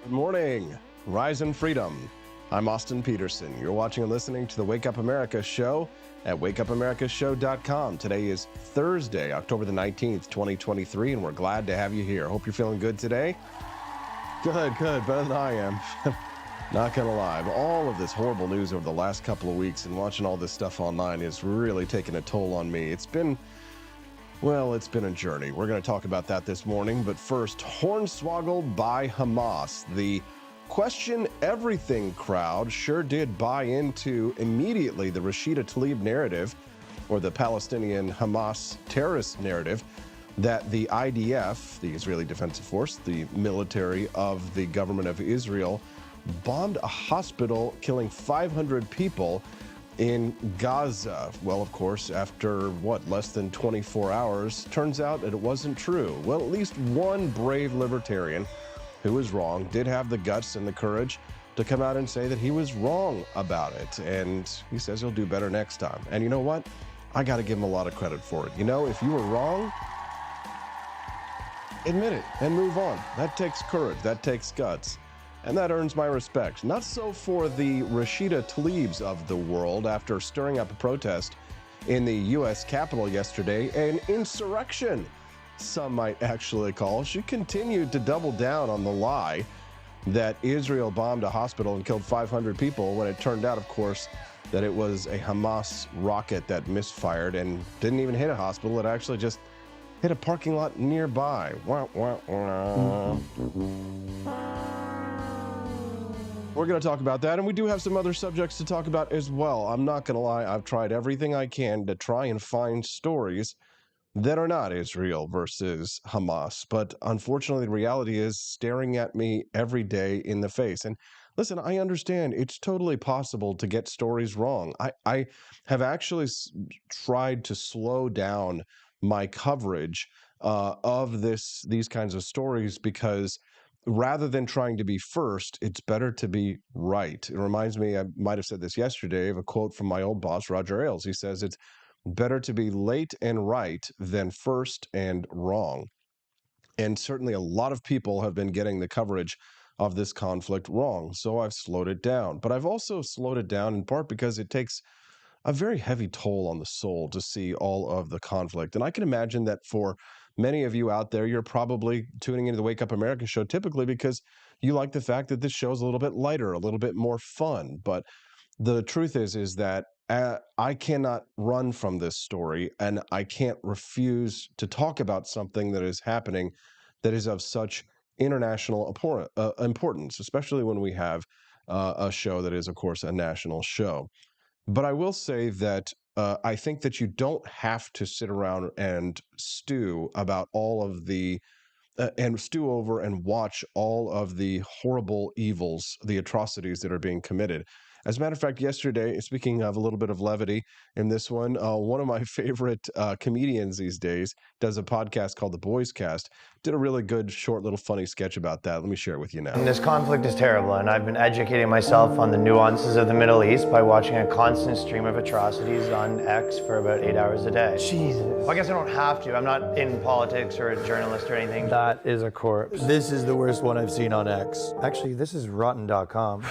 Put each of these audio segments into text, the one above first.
Good morning. Rise in freedom. I'm Austin Peterson. You're watching and listening to the Wake Up America show at wakeupAmericaShow.com. Today is Thursday, October the 19th, 2023, and we're glad to have you here. Hope you're feeling good today. Good. Better than I am. Not gonna lie. All of this horrible news over the last couple of weeks and watching all this stuff online is really taking a toll on me. It's been a journey. We're going to talk about that this morning, but first, Hornswoggled by Hamas. The question everything crowd sure did buy into immediately the Rashida Tlaib narrative, or the Palestinian Hamas terrorist narrative, that the IDF, the Israeli Defensive Force, the military of the government of Israel, bombed a hospital, killing 500 people in Gaza. Well, of course, after less than 24 hours, turns out that it wasn't true. Well, at least one brave libertarian who was wrong did have the guts and the courage to come out and say that he was wrong about it. And he says he'll do better next time. And you know what? I got to give him a lot of credit for it. You know, if you were wrong, admit it and move on. That takes courage. That takes guts. And that earns my respect. Not so for the Rashida Tlaibs of the world after stirring up a protest in the U.S. Capitol yesterday, an insurrection, some might actually call. She continued to double down on the lie that Israel bombed a hospital and killed 500 people when it turned out, of course, that it was a Hamas rocket that misfired and didn't even hit a hospital. It actually just hit a parking lot nearby. We're going to talk about that, and we do have some other subjects to talk about as well. I'm not going to lie, I've tried everything I can to try and find stories that are not Israel versus Hamas, but unfortunately the reality is staring at me every day in the face. And listen, I understand it's totally possible to get stories wrong. I have actually tried to slow down my coverage of these kinds of stories because rather than trying to be first, it's better to be right. It reminds me, I might have said this yesterday, of a quote from my old boss, Roger Ailes. He says, it's better to be late and right than first and wrong. And certainly a lot of people have been getting the coverage of this conflict wrong. So I've slowed it down. But I've also slowed it down in part because it takes a very heavy toll on the soul to see all of the conflict. And I can imagine that for many of you out there, you're probably tuning into the Wake Up America show typically because you like the fact that this show is a little bit lighter, a little bit more fun. But the truth is that I cannot run from this story, and I can't refuse to talk about something that is happening that is of such international importance, especially when we have a show that is, of course, a national show. But I will say that I think that you don't have to sit around and stew about all of the and stew over and watch all of the horrible evils, the atrocities that are being committed. As a matter of fact, yesterday, speaking of a little bit of levity in this one of my favorite comedians these days does a podcast called The Boys Cast. Did a really good, short, little funny sketch about that. Let me share it with you now. And this conflict is terrible, and I've been educating myself on the nuances of the Middle East by watching a constant stream of atrocities on X for about 8 hours a day. Jesus. Well, I guess I don't have to. I'm not in politics or a journalist or anything. That is a corpse. This is the worst one I've seen on X. Actually, this is rotten.com.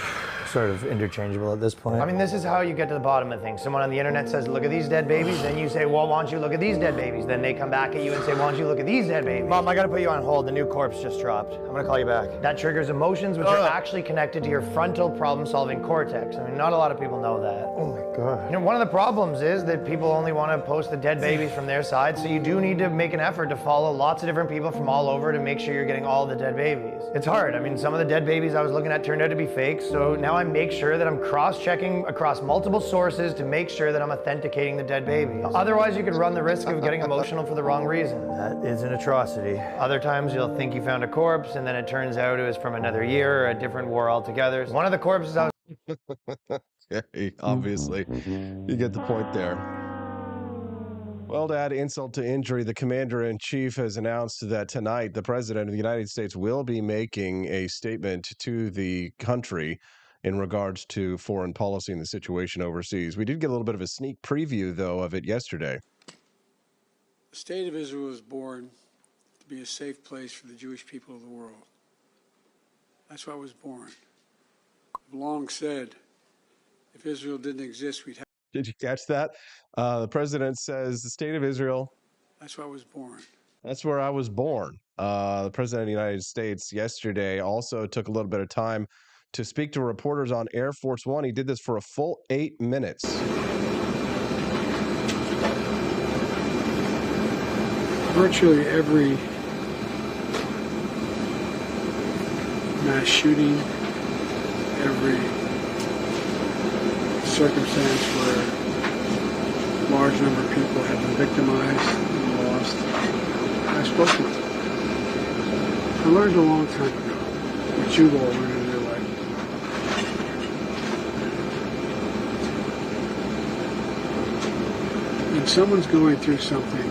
Sort of interchangeable at this point. I mean, this is how you get to the bottom of things. Someone on the internet says, look at these dead babies. Then you say, well, why don't you look at these dead babies? Then they come back at you and say, why don't you look at these dead babies? Mom, I gotta put you on hold. The new corpse just dropped. I'm gonna call you back. That triggers emotions, which are actually connected to your frontal problem-solving cortex. I mean, not a lot of people know that. Oh my God. You know, one of the problems is that people only want to post the dead babies from their side, so you do need to make an effort to follow lots of different people from all over to make sure you're getting all the dead babies. It's hard. I mean, some of the dead babies I was looking at turned out to be fake, so now I make sure that I'm cross-checking across multiple sources to make sure that I'm authenticating the dead babies. Otherwise, you could run the risk of getting emotional for the wrong reason. That is an atrocity. Other times you'll think you found a corpse, and then it turns out it was from another year or a different war altogether. One of the corpses I was... Okay, obviously, you get the point there. Well, to add insult to injury, the commander-in-chief has announced that tonight the president of the United States will be making a statement to the country in regards to foreign policy and the situation overseas. We did get a little bit of a sneak preview, though, of it yesterday. The state of Israel was born to be a safe place for the Jewish people of the world. That's why I was born. I've long said, if Israel didn't exist, we'd have. Did you catch that? The president says the state of Israel, That's why I was born. that's where I was born. The president of the United States yesterday also took a little bit of time to speak to reporters on Air Force One. He did this for a full 8 minutes. Virtually every mass shooting, every circumstance where a large number of people have been victimized and lost, I've spoken to. I learned a long time ago what you've all learned in your life. When someone's going through something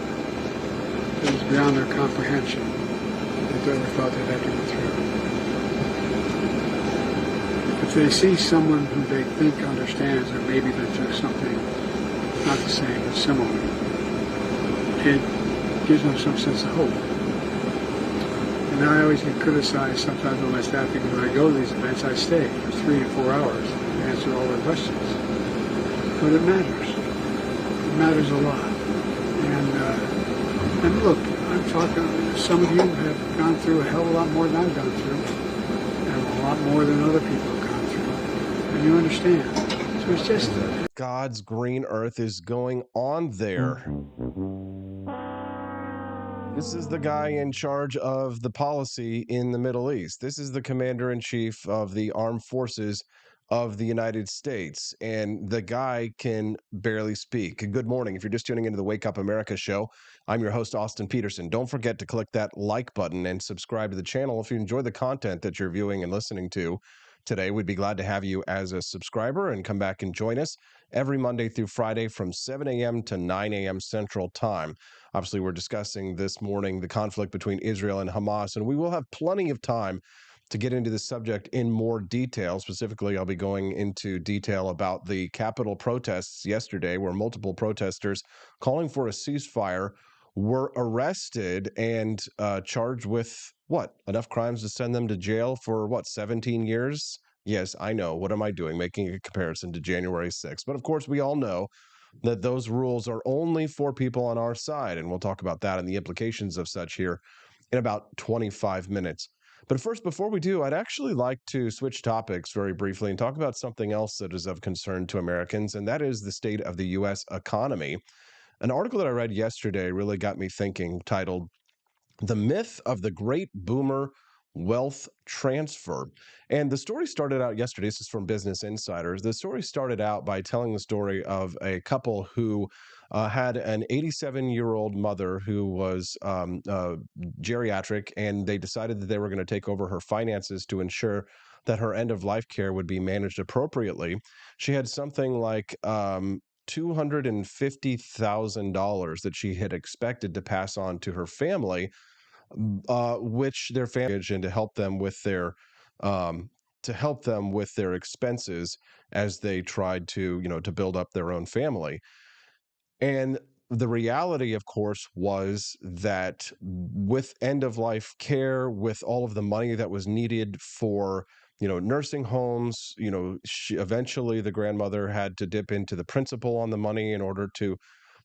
that is beyond their comprehension, that they ever thought they'd have to go through. If they see someone who they think understands or maybe been through something, not the same, but similar, it gives them some sense of hope. And I always get criticized sometimes by my staff because when I go to these events, I stay for 3 to 4 hours and answer all their questions. But it matters. It matters a lot. And look, I'm talking, some of you have gone through a hell of a lot more than I've gone through, and a lot more than other people have gone through. And you understand. So it's just God's green earth is going on there. This is the guy in charge of the policy in the Middle East. This is the commander-in-chief of the armed forces of the United States. And the guy can barely speak. Good morning. If you're just tuning into the Wake Up America show, I'm your host, Austin Peterson. Don't forget to click that like button and subscribe to the channel. If you enjoy the content that you're viewing and listening to today, we'd be glad to have you as a subscriber and come back and join us every Monday through Friday from 7 a.m. to 9 a.m. Central Time. Obviously, we're discussing this morning the conflict between Israel and Hamas, and we will have plenty of time to get into the subject in more detail. Specifically, I'll be going into detail about the Capitol protests yesterday, where multiple protesters calling for a ceasefire were arrested and charged with what? Enough crimes to send them to jail for what, 17 years? Yes, I know. What am I doing? Making a comparison to January 6th. But of course, we all know that those rules are only for people on our side. And we'll talk about that and the implications of such here in about 25 minutes. But first, before we do, I'd actually like to switch topics very briefly and talk about something else that is of concern to Americans, and that is the state of the U.S. economy. An article that I read yesterday really got me thinking, titled "The Myth of the Great Boomer Wealth Transfer." And the story started out yesterday. This is from Business Insiders. The story started out by telling the story of a couple who had an 87-year-old mother who was geriatric, and they decided that they were going to take over her finances to ensure that her end-of-life care would be managed appropriately. She had something like $250,000 that she had expected to pass on to her family, which their family and to help them with their expenses as they tried to, to build up their own family. And the reality, of course, was that with end of life care, with all of the money that was needed for, nursing homes, eventually the grandmother had to dip into the principal on the money in order to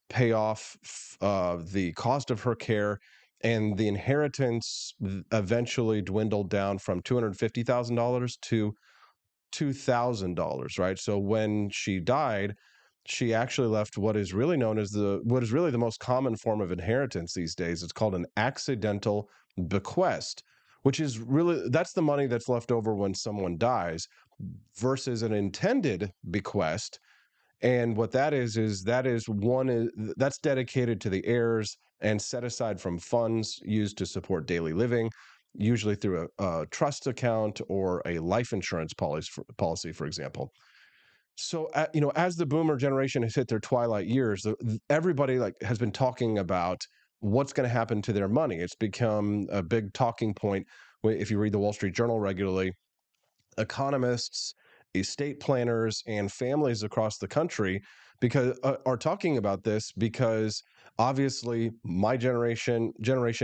pay off the cost of her care. And the inheritance eventually dwindled down from $250,000 to $2,000, right? So when she died, she actually left what is really known as what is really the most common form of inheritance these days. It's called an accidental bequest, which is really, that's the money that's left over when someone dies, versus an intended bequest. And what that is that's dedicated to the heirs and set aside from funds used to support daily living, usually through a trust account or a life insurance policy, for example. So, as the boomer generation has hit their twilight years, everybody has been talking about what's going to happen to their money. It's become a big talking point. If you read the Wall Street Journal regularly, economists, estate planners, and families across the country are talking about this, because obviously my generation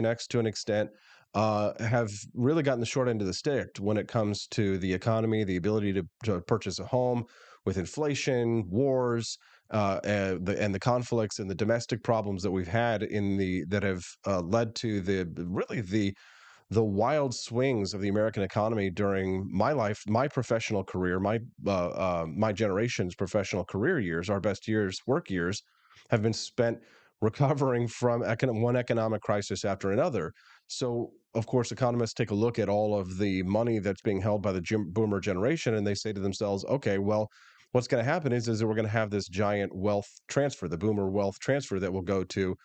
X to an extent, have really gotten the short end of the stick when it comes to the economy, the ability to purchase a home with inflation, wars, and the conflicts and the domestic problems that we've had that have led to the wild swings of the American economy during my life, my professional career, my generation's professional career years, our best years, work years, have been spent recovering from one economic crisis after another. So, of course, economists take a look at all of the money that's being held by the boomer generation, and they say to themselves, okay, well, what's going to happen is that we're going to have this giant wealth transfer, the boomer wealth transfer that will go to,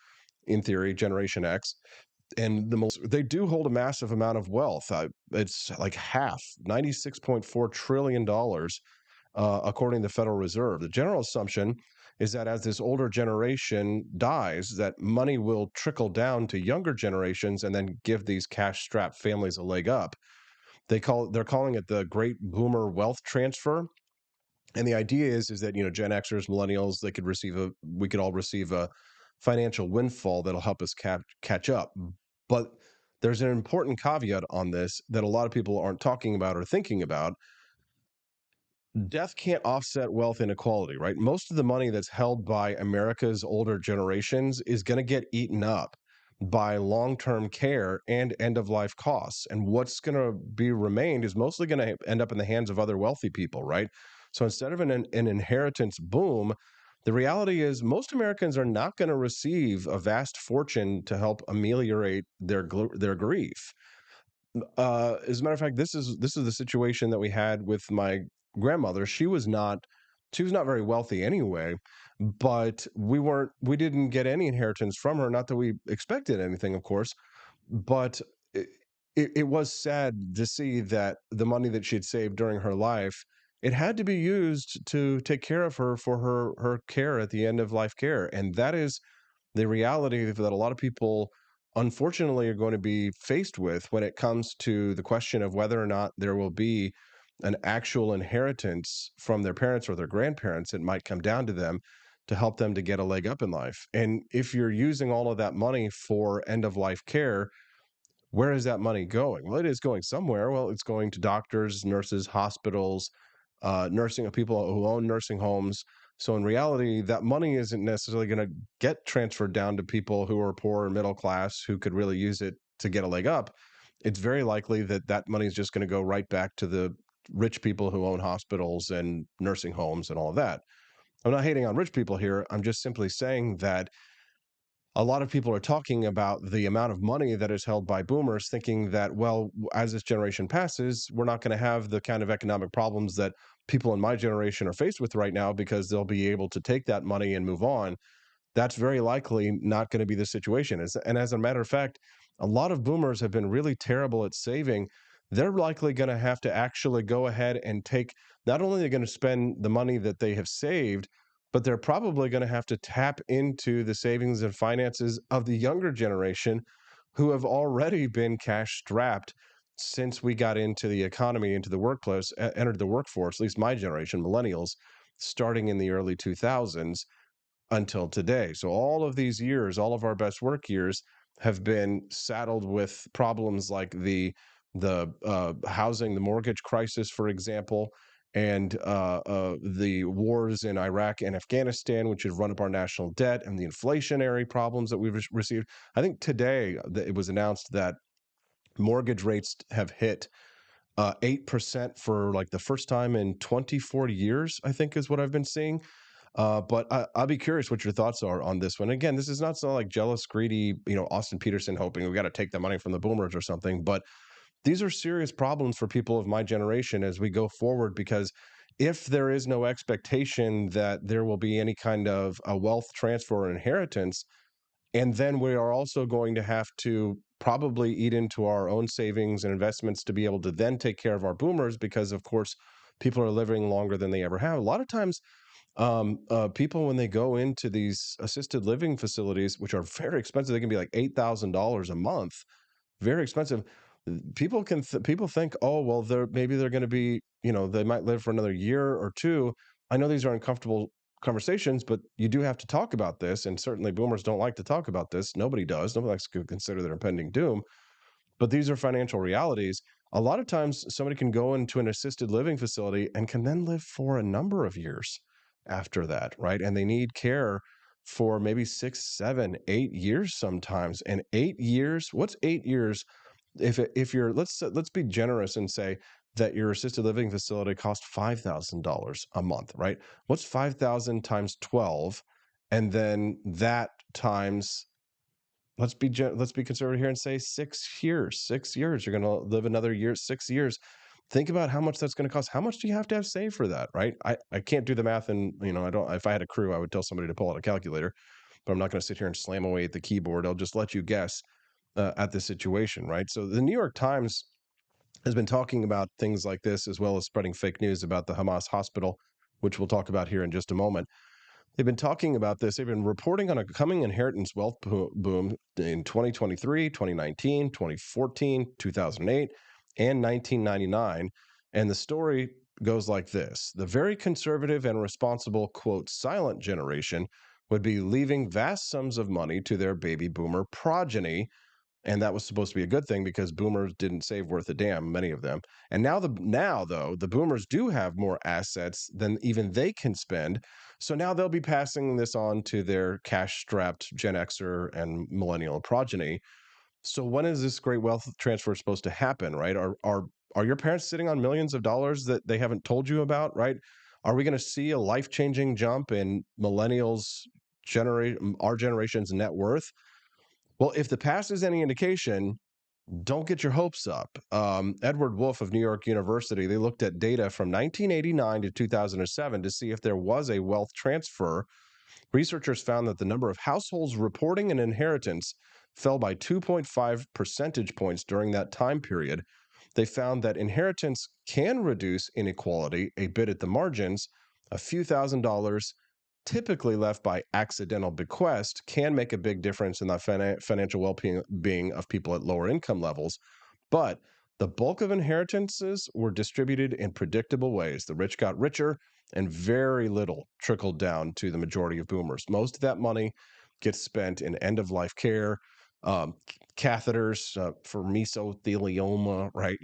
in theory, Generation X, and they do hold a massive amount of wealth. It's like half, $96.4 trillion, according to the Federal Reserve. The general assumption is that as this older generation dies, that money will trickle down to younger generations and then give these cash-strapped families a leg up. They're calling it the Great Boomer Wealth Transfer. And the idea is that, Gen Xers, millennials, we could all receive a financial windfall that'll help us catch up. But there's an important caveat on this that a lot of people aren't talking about or thinking about. Death can't offset wealth inequality, right? Most of the money that's held by America's older generations is going to get eaten up by long-term care and end-of-life costs. And what's going to be remained is mostly going to end up in the hands of other wealthy people, right? So instead of an inheritance boom, the reality is most Americans are not going to receive a vast fortune to help ameliorate their grief. As a matter of fact, this is the situation that we had with my grandmother. She was not very wealthy anyway, but we didn't get any inheritance from her. Not that we expected anything, of course, but it was sad to see that the money that she'd saved during her life, it had to be used to take care of her for her care at the end of life care, and that is the reality that a lot of people unfortunately are going to be faced with when it comes to the question of whether or not there will be an actual inheritance from their parents or their grandparents. It might come down to them to help them to get a leg up in life. And if you're using all of that money for end of life care, where is that money going? Well, it is going somewhere. Well, it's going to doctors, nurses, hospitals, nursing people who own nursing homes. So in reality, that money isn't necessarily going to get transferred down to people who are poor or middle class who could really use it to get a leg up. It's very likely that that money is just going to go right back to the rich people who own hospitals and nursing homes and all of that. I'm not hating on rich people here. I'm just simply saying that a lot of people are talking about the amount of money that is held by boomers, thinking that, well, as this generation passes, we're not going to have the kind of economic problems that people in my generation are faced with right now because they'll be able to take that money and move on. That's very likely not going to be the situation. And as a matter of fact, a lot of boomers have been really terrible at saving. They're likely going to have to actually go ahead and not only are they going to spend the money that they have saved, but they're probably going to have to tap into the savings and finances of the younger generation who have already been cash strapped since we got into the economy, into the workplace, entered the workforce, at least my generation, millennials, starting in the early 2000s until today. So all of these years, all of our best work years have been saddled with problems like the housing, the mortgage crisis, for example, and the wars in Iraq and Afghanistan, which have run up our national debt, and the inflationary problems that we've received. I think today it was announced that mortgage rates have hit 8% for like the first time in 24 years, I think is what I've been seeing. But I'll be curious what your thoughts are on this one. Again, this is not so like jealous, greedy, Austin Peterson hoping we got to take the money from the boomers or something, but these are serious problems for people of my generation as we go forward, because if there is no expectation that there will be any kind of a wealth transfer or inheritance, and then we are also going to have to probably eat into our own savings and investments to be able to then take care of our boomers, because of course people are living longer than they ever have. A lot of times people, when they go into these assisted living facilities, which are very expensive, they can be like $8,000 a month, very expensive. People think, oh, well, maybe they're going to be, they might live for another year or two. I know these are uncomfortable conversations, but you do have to talk about this. And certainly boomers don't like to talk about this. Nobody does. Nobody likes to consider their impending doom. But these are financial realities. A lot of times somebody can go into an assisted living facility and can then live for a number of years after that, right? And they need care for maybe 6, 7, 8 years sometimes. And 8 years, what's 8 years? If you're let's be generous and say that your assisted living facility costs $5,000 a month, right? What's 5,000 times 12, and then that times, let's be conservative here and say 6 years. 6 years, you're going to live another year, 6 years. Think about how much that's going to cost. How much do you have to have saved for that, right? I can't do the math, and I don't. If I had a crew, I would tell somebody to pull out a calculator, but I'm not going to sit here and slam away at the keyboard. I'll just let you guess at the situation, right? So the New York Times has been talking about things like this, as well as spreading fake news about the Hamas hospital, which we'll talk about here in just a moment. They've been talking about this. They've been reporting on a coming inheritance wealth boom in 2023, 2019, 2014, 2008, and 1999. And the story goes like this: the very conservative and responsible, quote, silent generation would be leaving vast sums of money to their baby boomer progeny. And that was supposed to be a good thing because boomers didn't save worth a damn, many of them. And now though, the boomers do have more assets than even they can spend. So now they'll be passing this on to their cash-strapped Gen Xer and millennial progeny. So when is this great wealth transfer supposed to happen, right? Are your parents sitting on millions of dollars that they haven't told you about, right? Are we going to see a life-changing jump in our generation's net worth? Well, if the past is any indication, don't get your hopes up. Edward Wolf of New York University, they looked at data from 1989 to 2007 to see if there was a wealth transfer. Researchers found that the number of households reporting an inheritance fell by 2.5 percentage points during that time period. They found that inheritance can reduce inequality a bit at the margins. A few $1,000s typically left by accidental bequest can make a big difference in the financial well-being of people at lower income levels. But the bulk of inheritances were distributed in predictable ways. The rich got richer, and very little trickled down to the majority of boomers. Most of that money gets spent in end-of-life care, catheters for mesothelioma, right?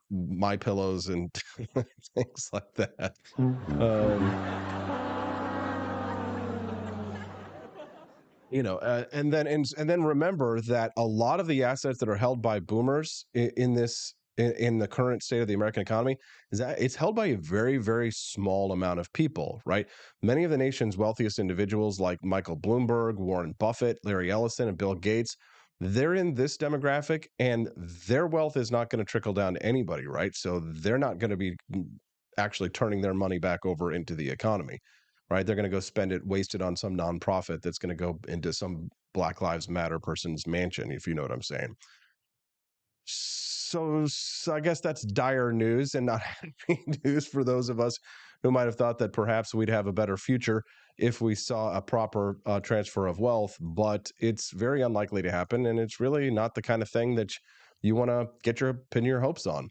My pillows and things like that. And then remember that a lot of the assets that are held by boomers in the current state of the American economy is that it's held by a very, very small amount of people, right? Many of the nation's wealthiest individuals, like Michael Bloomberg, Warren Buffett, Larry Ellison, and Bill Gates, they're in this demographic, and their wealth is not going to trickle down to anybody, right? So they're not going to be actually turning their money back over into the economy, right? They're going to go waste it on some nonprofit that's going to go into some Black Lives Matter person's mansion, if you know what I'm saying. So I guess that's dire news and not happy news for those of us who might have thought that perhaps we'd have a better future if we saw a proper transfer of wealth. But it's very unlikely to happen, and it's really not the kind of thing that you want to pin your hopes on.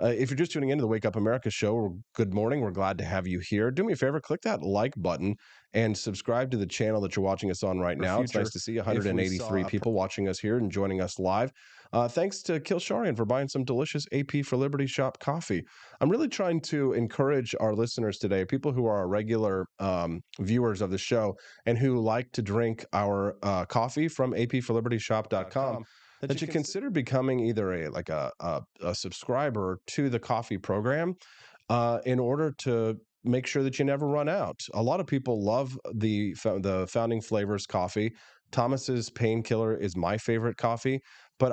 If you're just tuning into the Wake Up America show, good morning. We're glad to have you here. Do me a favor, click that like button and subscribe to the channel that you're watching us on right now. It's nice to see 183 people watching us here and joining us live. Thanks to Kilsharian for buying some delicious AP for Liberty Shop coffee. I'm really trying to encourage our listeners today, people who are regular viewers of the show and who like to drink our coffee from apforlibertyshop.com, that you consider becoming either a subscriber to the coffee program in order to make sure that you never run out. A lot of people love the Founding Flavors coffee. Thomas's Painkiller is my favorite coffee, but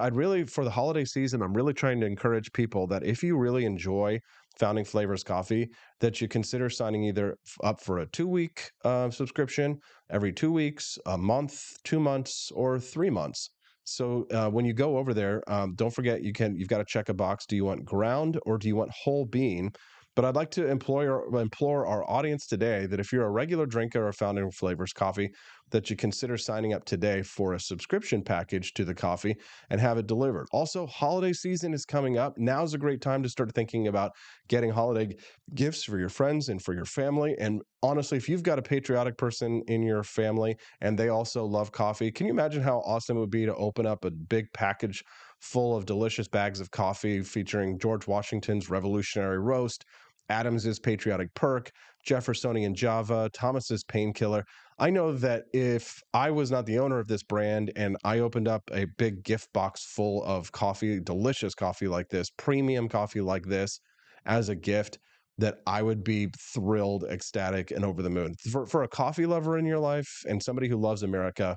for the holiday season, I'm really trying to encourage people that if you really enjoy Founding Flavors coffee, that you consider signing either up for a 2-week subscription, every 2 weeks, a month, 2 months, or 3 months. So when you go over there, don't forget you've got to check a box. Do you want ground or do you want whole bean? But I'd like to implore our audience today that if you're a regular drinker of Founding Flavors coffee, that you consider signing up today for a subscription package to the coffee and have it delivered. Also, holiday season is coming up. Now's a great time to start thinking about getting holiday gifts for your friends and for your family. And honestly, if you've got a patriotic person in your family and they also love coffee, can you imagine how awesome it would be to open up a big package full of delicious bags of coffee featuring George Washington's Revolutionary Roast, Adams's Patriotic Perk, Jeffersonian Java, Thomas's Painkiller. I know that if I was not the owner of this brand and I opened up a big gift box full of coffee, delicious coffee like this, premium coffee like this as a gift, that I would be thrilled, ecstatic, and over the moon. For a coffee lover in your life and somebody who loves America,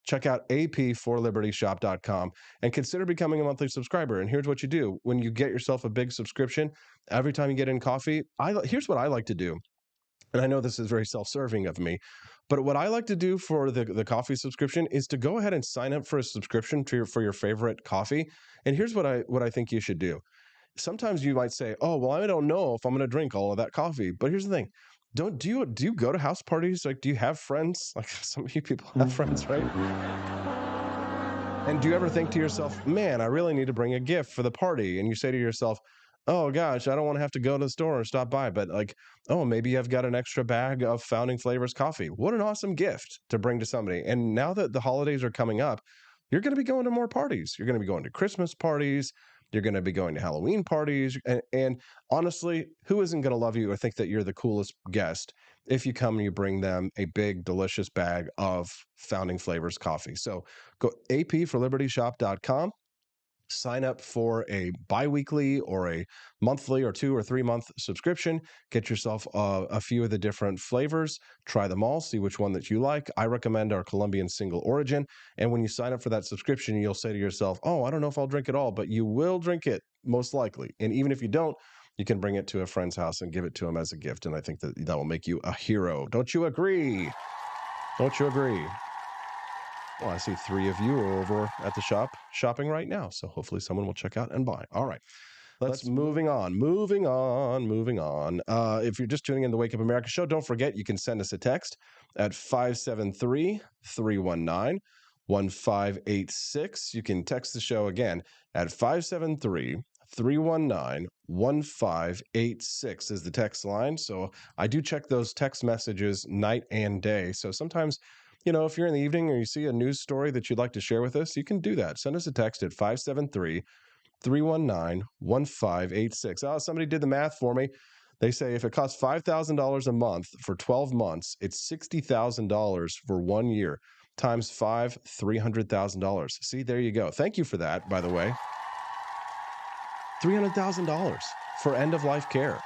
check out ap4libertyshop.com and consider becoming a monthly subscriber. And here's what you do. When you get yourself a big subscription, every time you get in coffee, here's what I like to do. And I know this is very self-serving of me, but what I like to do for the coffee subscription is to go ahead and sign up for a subscription for your favorite coffee. And here's what I think you should do. Sometimes you might say, "Oh, well, I don't know if I'm going to drink all of that coffee." But here's the thing: do you go to house parties? Like, do you have friends? Like, some of you people have friends, right? And do you ever think to yourself, "Man, I really need to bring a gift for the party"? And you say to yourself, "Oh gosh, I don't want to have to go to the store or stop by, but like, oh, maybe I've got an extra bag of Founding Flavors coffee. What an awesome gift to bring to somebody." And now that the holidays are coming up, you're going to be going to more parties. You're going to be going to Christmas parties. You're going to be going to Halloween parties. And honestly, who isn't going to love you or think that you're the coolest guest if you come and you bring them a big, delicious bag of Founding Flavors coffee? So go ap4libertyshop.com. Sign up for a bi-weekly or a monthly or 2 or 3 month subscription. Get yourself a few of the different flavors. Try them all. See which one that you like. I recommend our Colombian single origin. And when you sign up for that subscription, you'll say to yourself, "Oh, I don't know if I'll drink it all," but you will drink it most likely. And even if you don't, you can bring it to a friend's house and give it to them as a gift. And I think that will make you a hero. Don't you agree? Don't you agree? Well, I see 3 of you are over at the shop shopping right now. So hopefully someone will check out and buy. All right. Let's moving on. If you're just tuning in the Wake Up America show, don't forget you can send us a text at 573-319-1586. You can text the show again at 573-319-1586 is the text line. So I do check those text messages night and day. So sometimes, if you're in the evening or you see a news story that you'd like to share with us, you can do that. Send us a text at 573-319-1586. Oh, somebody did the math for me. They say if it costs $5,000 a month for 12 months, it's $60,000 for 1 year. Times 5, $300,000. See, there you go. Thank you for that, by the way. $300,000 for end-of-life care.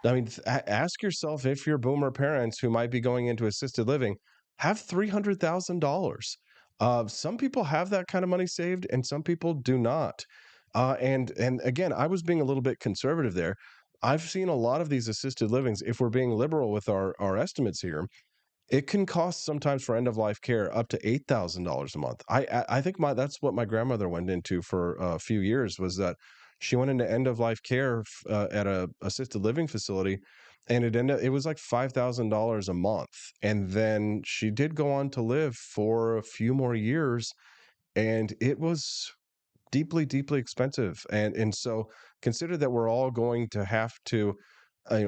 I mean, ask yourself if your boomer parents who might be going into assisted living have $300,000. Some people have that kind of money saved, and some people do not. And again, I was being a little bit conservative there. I've seen a lot of these assisted livings. If we're being liberal with our estimates here, it can cost sometimes for end of life care up to $8,000 a month. I think that's what my grandmother went into for a few years. Was that she went into end of life care at a assisted living facility. And it was like $5,000 a month. And then she did go on to live for a few more years, and it was deeply, deeply expensive. And so consider that we're all going to have to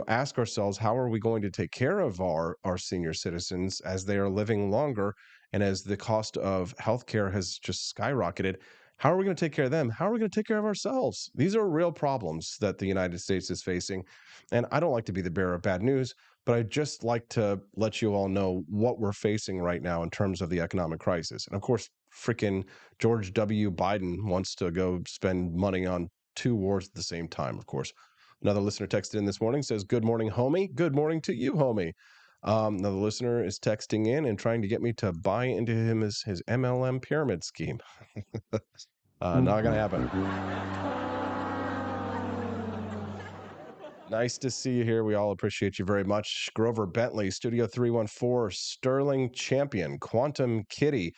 ask ourselves, how are we going to take care of our senior citizens as they are living longer and as the cost of healthcare has just skyrocketed? How are we going to take care of them? How are we going to take care of ourselves? These are real problems that the United States is facing. And I don't like to be the bearer of bad news, but I just like to let you all know what we're facing right now in terms of the economic crisis. And of course, freaking George W. Biden wants to go spend money on 2 wars at the same time, of course. Another listener texted in this morning, says, "Good morning, homie." Good morning to you, homie. Another listener is texting in and trying to get me to buy into his MLM pyramid scheme. Not going to happen. Nice to see you here. We all appreciate you very much. Grover Bentley, Studio 314, Sterling Champion, Quantum Kitty,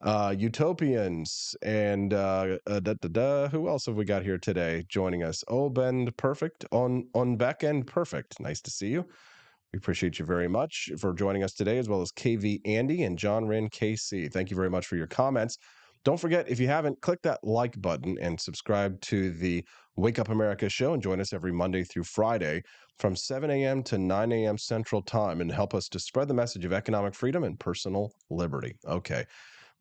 Utopians, and who else have we got here today joining us? Obend Perfect, on back end Perfect. Nice to see you. We appreciate you very much for joining us today, as well as KV Andy and John Wren KC. Thank you very much for your comments. Don't forget, if you haven't, click that like button and subscribe to the Wake Up America show and join us every Monday through Friday from 7 a.m. to 9 a.m. Central Time and help us to spread the message of economic freedom and personal liberty. Okay.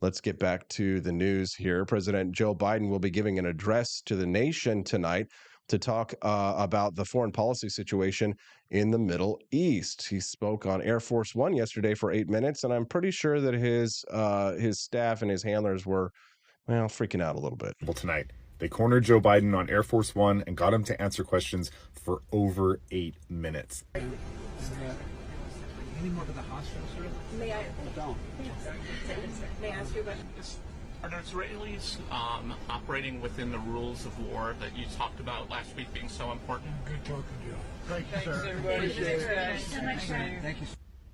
Let's get back to the news here. President Joe Biden will be giving an address to the nation tonight to talk about the foreign policy situation in the Middle East. He spoke on Air Force One yesterday for 8 minutes, and I'm pretty sure that his staff and his handlers were, well, freaking out a little bit. Tonight, they cornered Joe Biden on Air Force One and got him to answer questions for over 8 minutes. Any more to the hospital, sir? May I? Don't. May I ask you a question? Are the Israelis operating within the rules of war that you talked about last week being so important? Good talking to you. Thank you, sir. Thank you.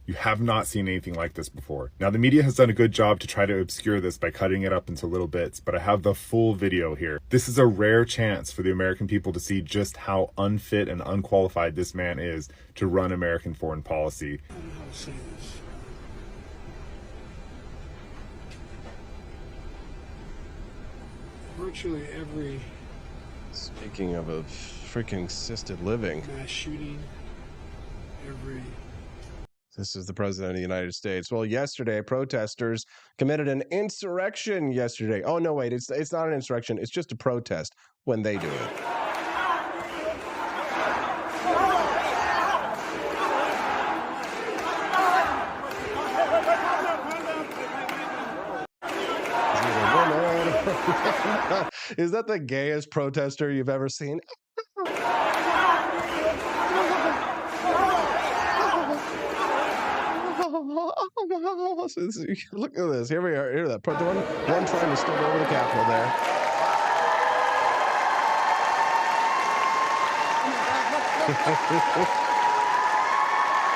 You have not seen anything like this before. Now, the media has done a good job to try to obscure this by cutting it up into little bits, but I have the full video here. This is a rare chance for the American people to see just how unfit and unqualified this man is to run American foreign policy. I don't know how to say this. Virtually every Speaking of a freaking assisted living, mass shooting, every this is the president of the United States. Well, yesterday, protesters committed an insurrection yesterday. Oh, no, wait, it's not an insurrection. It's just a protest when they do it. Is that the gayest protester you've ever seen? Look at this. Here we are. Here, that one trying to step over the Capitol there.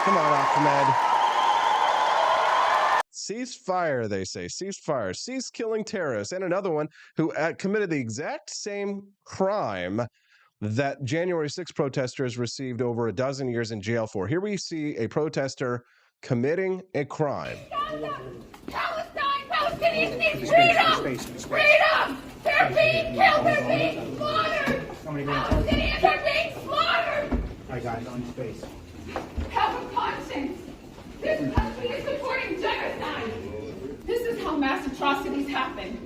Come on, Ahmed. Ceasefire, they say. Ceasefire. Cease killing terrorists. And another one who committed the exact same crime that January 6 protesters received over a dozen years in jail for. Here we see a protester committing a crime. Palestine! Palestinians need freedom! Freedom! They're being killed! They're being slaughtered! Palestinians are being slaughtered! Hi, guys, on space. Have a conscience! This country is supporting genocide! This is how mass atrocities happen.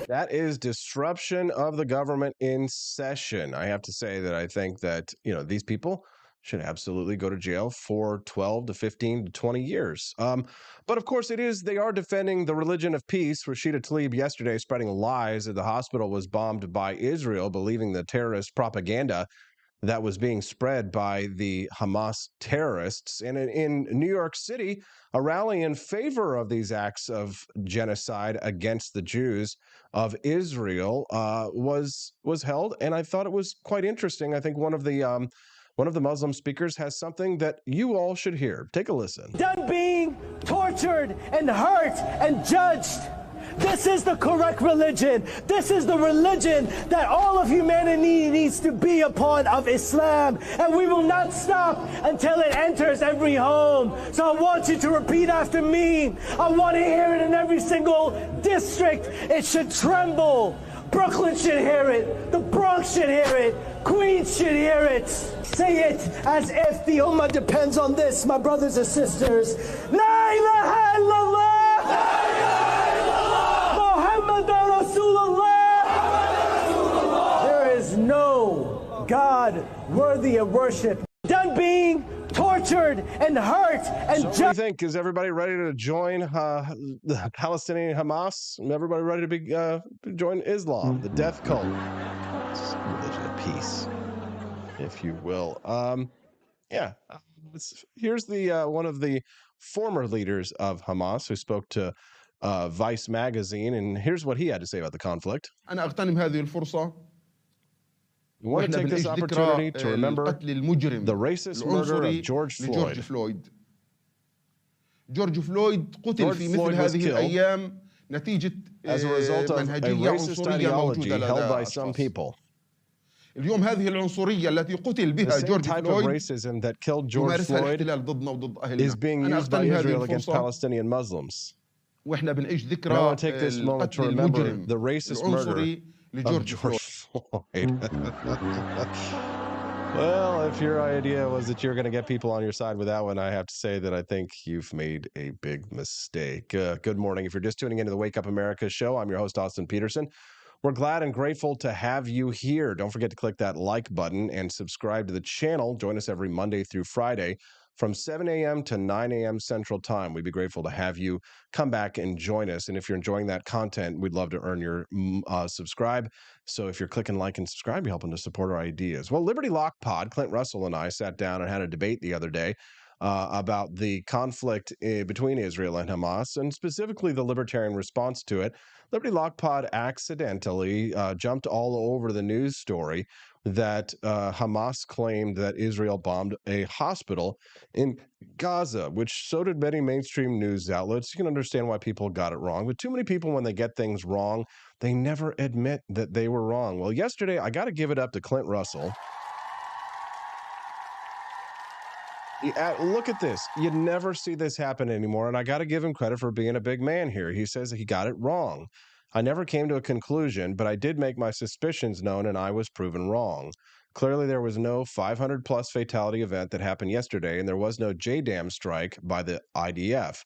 That is disruption of the government in session. I have to say that I think that, these people should absolutely go to jail for 12 to 15 to 20 years. But of course they are defending the religion of peace. Rashida Tlaib yesterday spreading lies that the hospital was bombed by Israel, believing the terrorist propaganda that was being spread by the Hamas terrorists. And in New York City, a rally in favor of these acts of genocide against the Jews of Israel was held, and I thought it was quite interesting. I think one of the Muslim speakers has something that you all should hear. Take a listen. Done being tortured and hurt and judged. This is the correct religion. This is the religion that all of humanity needs to be upon, of Islam. And we will not stop until it enters every home. So I want you to repeat after me. I want to hear it in every single district. It should tremble. Brooklyn should hear it. The Bronx should hear it. Queens should hear it. Say it as if the Ummah depends on this, my brothers and sisters. La ilaha illallah. There is no God worthy of worship. Done being tortured and hurt and so what do you think? Is everybody ready to join the Palestinian Hamas? Everybody ready to join Islam, the death cult? It's religion of peace, if you will. Here's the one of the former leaders of Hamas who spoke to Vice magazine, and here's what he had to say about the conflict. أنا أغتنم هذه الفرصة. We want to take this opportunity to remember the racist murder of George Floyd. جورج فلويد قتل في مثل هذه الأيام نتيجة منهجية عنصرية موجودة لدى أشخاص. اليوم هذه العنصرية التي قتل بها جورج فلويد يمارسها الاحتلال ضدنا وضد أهلنا. أنا أغتنم هذه الفرصة. واحنا بنعيش ذكرى القتل المجرم العنصري لجورج فلويد. Well, if your idea was that you're going to get people on your side with that one, I have to say that I think you've made a big mistake. Good morning. If you're just tuning into the Wake Up America show, I'm your host, Austin Peterson. We're glad and grateful to have you here. Don't forget to click that like button and subscribe to the channel. Join us every Monday through Friday from 7 a.m. to 9 a.m. Central Time. We'd be grateful to have you come back and join us. And if you're enjoying that content, we'd love to earn your subscribe. So if you're clicking like and subscribe, you're helping to support our ideas. Well, Liberty Lock Pod, Clint Russell and I sat down and had a debate the other day about the conflict between Israel and Hamas, and specifically the libertarian response to it. Liberty Lock Pod accidentally jumped all over the news story that Hamas claimed that Israel bombed a hospital in Gaza, which so did many mainstream news outlets. You can understand why people got it wrong. But too many people, when they get things wrong, they never admit that they were wrong. Well, yesterday, I got to give it up to Clint Russell. Look at this. You never see this happen anymore, and I got to give him credit for being a big man here. He says he got it wrong. I never came to a conclusion, but I did make my suspicions known, and I was proven wrong. Clearly, there was no 500-plus fatality event that happened yesterday, and there was no JDAM strike by the IDF.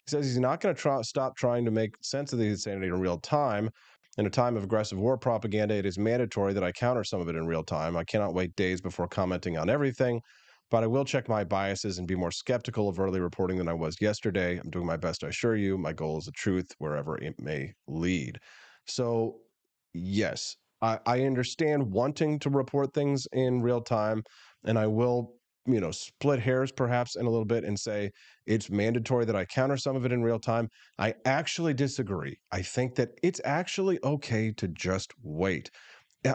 He says he's not going to stop trying to make sense of the insanity in real time. In a time of aggressive war propaganda, it is mandatory that I counter some of it in real time. I cannot wait days before commenting on everything, but I will check my biases and be more skeptical of early reporting than I was yesterday. I'm doing my best, I assure you. My goal is the truth, wherever it may lead. So, yes, I understand wanting to report things in real time, and I will, split hairs perhaps in a little bit and say it's mandatory that I counter some of it in real time. I actually disagree. I think that it's actually okay to just wait.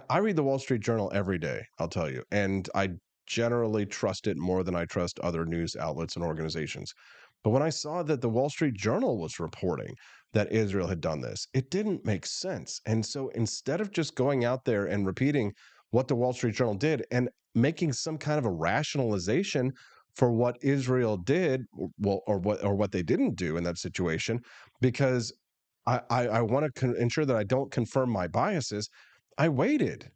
I read the Wall Street Journal every day, I'll tell you, and I generally trust it more than I trust other news outlets and organizations. But when I saw that the Wall Street Journal was reporting that Israel had done this, it didn't make sense. And so instead of just going out there and repeating what the Wall Street Journal did and making some kind of a rationalization for what Israel did, or what they didn't do in that situation, because I want to ensure that I don't confirm my biases, I waited.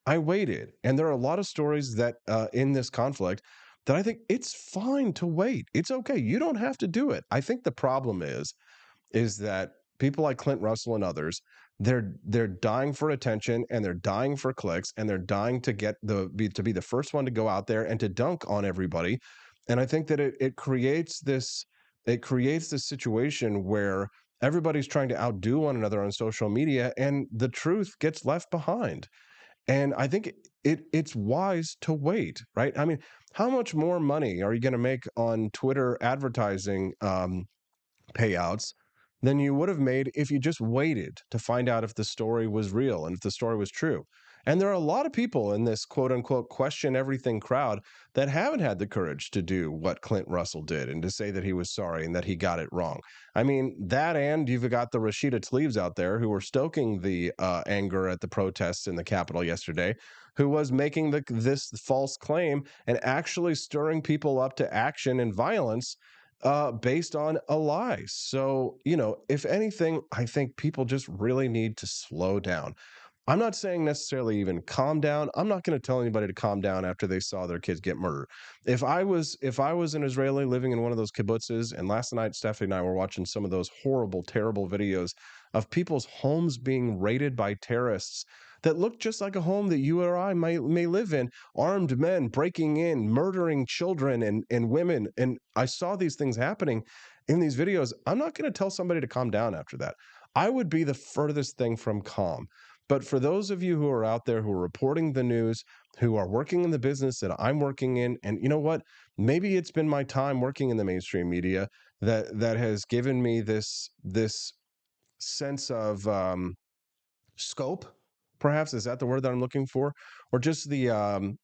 And there are a lot of stories that in this conflict that I think it's fine to wait. It's okay. You don't have to do it. I think the problem is that people like Clint Russell and others, they're dying for attention, and they're dying for clicks, and they're dying to be the first one to go out there and to dunk on everybody. And I think that it creates this situation where everybody's trying to outdo one another on social media, and the truth gets left behind. And I think it's wise to wait, right? I mean, how much more money are you going to make on Twitter advertising payouts than you would have made if you just waited to find out if the story was real and if the story was true? And there are a lot of people in this quote unquote question everything crowd that haven't had the courage to do what Clint Russell did and to say that he was sorry and that he got it wrong. I mean, that, and you've got the Rashida Tlaibs out there who were stoking the anger at the protests in the Capitol yesterday, who was making this false claim and actually stirring people up to action and violence based on a lie. So, if anything, I think people just really need to slow down. I'm not saying necessarily even calm down. I'm not going to tell anybody to calm down after they saw their kids get murdered. If I was an Israeli living in one of those kibbutzes, and last night Stephanie and I were watching some of those horrible, terrible videos of people's homes being raided by terrorists that look just like a home that you or I may live in, armed men breaking in, murdering children and women. And I saw these things happening in these videos. I'm not going to tell somebody to calm down after that. I would be the furthest thing from calm. But for those of you who are out there who are reporting the news, who are working in the business that I'm working in, and you know what? Maybe it's been my time working in the mainstream media that has given me this sense of scope. Perhaps, is that the word that I'm looking for? Or just the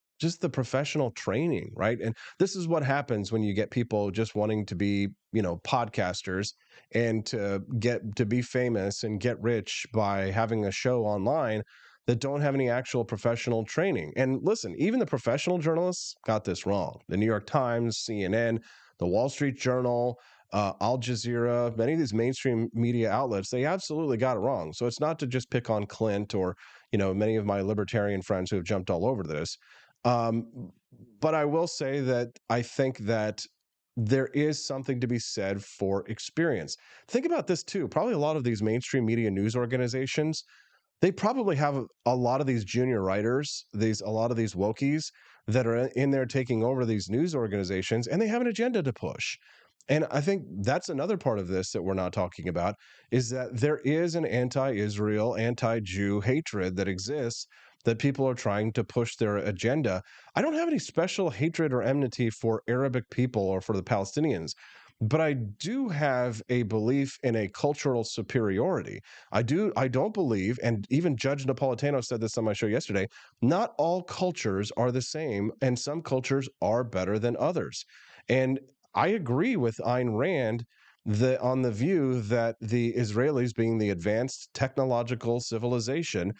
professional training, right? And this is what happens when you get people just wanting to be, podcasters and to be famous and get rich by having a show online that don't have any actual professional training. And listen, even the professional journalists got this wrong. The New York Times, CNN, the Wall Street Journal, Al Jazeera, many of these mainstream media outlets, they absolutely got it wrong. So it's not to just pick on Clint or, many of my libertarian friends who have jumped all over this. But I will say that I think that there is something to be said for experience. Think about this too. Probably a lot of these mainstream media news organizations, they probably have a lot of these junior writers, a lot of these wokies that are in there taking over these news organizations, and they have an agenda to push. And I think that's another part of this that we're not talking about, is that there is an anti-Israel, anti-Jew hatred that exists, that people are trying to push their agenda. I don't have any special hatred or enmity for Arabic people or for the Palestinians, but I do have a belief in a cultural superiority. I don't believe, and even Judge Napolitano said this on my show yesterday, not all cultures are the same, and some cultures are better than others. And I agree with Ayn Rand on the view that the Israelis, being the advanced technological civilization,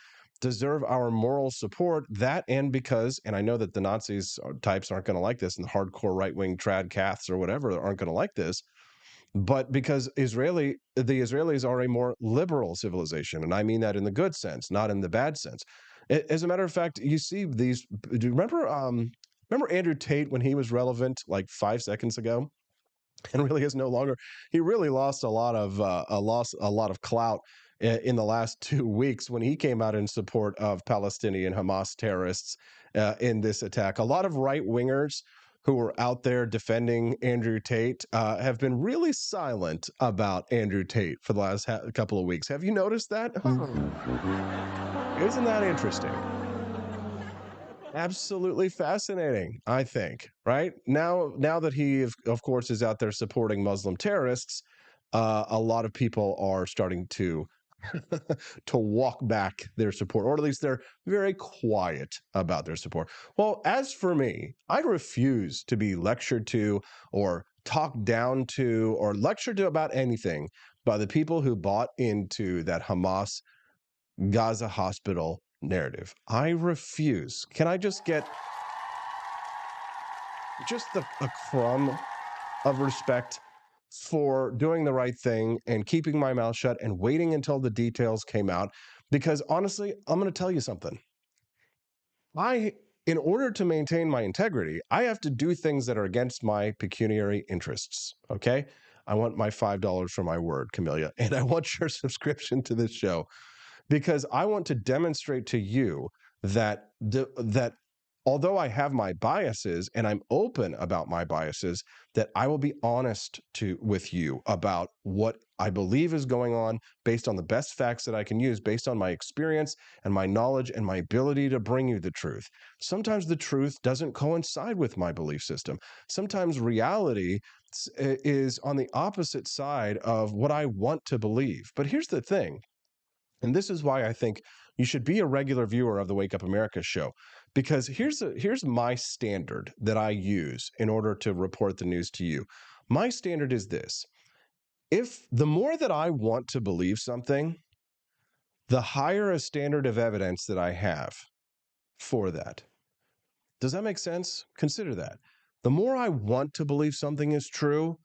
deserve our moral support. That, and because, and I know that the Nazis types aren't going to like this, and the hardcore right-wing trad caths or whatever aren't going to like this, but because the Israelis are a more liberal civilization, and I mean that in the good sense, not in the bad sense. As a matter of fact, you see these. Do you remember Andrew Tate when he was relevant like 5 seconds ago, and really is no longer? He really lost a lot of clout in the last 2 weeks when he came out in support of Palestinian Hamas terrorists in this attack. A lot of right wingers who were out there defending Andrew Tate have been really silent about Andrew Tate for the last couple of weeks. Have you noticed that? Isn't that interesting? Absolutely fascinating, I think, right? Now that he, of course, is out there supporting Muslim terrorists, a lot of people are starting to walk back their support, or at least they're very quiet about their support. Well, as for me, I refuse to be lectured to or talked down to or lectured to about anything by the people who bought into that Hamas Gaza hospital narrative. I refuse. Can I just get a crumb of respect for doing the right thing and keeping my mouth shut and waiting until the details came out? Because honestly, I'm going to tell you something. In order to maintain my integrity, I have to do things that are against my pecuniary interests. Okay? I want my $5 for my word, Camellia, and I want your subscription to this show, because I want to demonstrate to you that although I have my biases and I'm open about my biases, that I will be honest with you about what I believe is going on based on the best facts that I can use, based on my experience and my knowledge and my ability to bring you the truth. Sometimes the truth doesn't coincide with my belief system. Sometimes reality is on the opposite side of what I want to believe. But here's the thing. And this is why I think you should be a regular viewer of the Wake Up America show, because here's my standard that I use in order to report the news to you. My standard is this: if the more that I want to believe something, the higher a standard of evidence that I have for that. Does that make sense? Consider that. The more I want to believe something is true,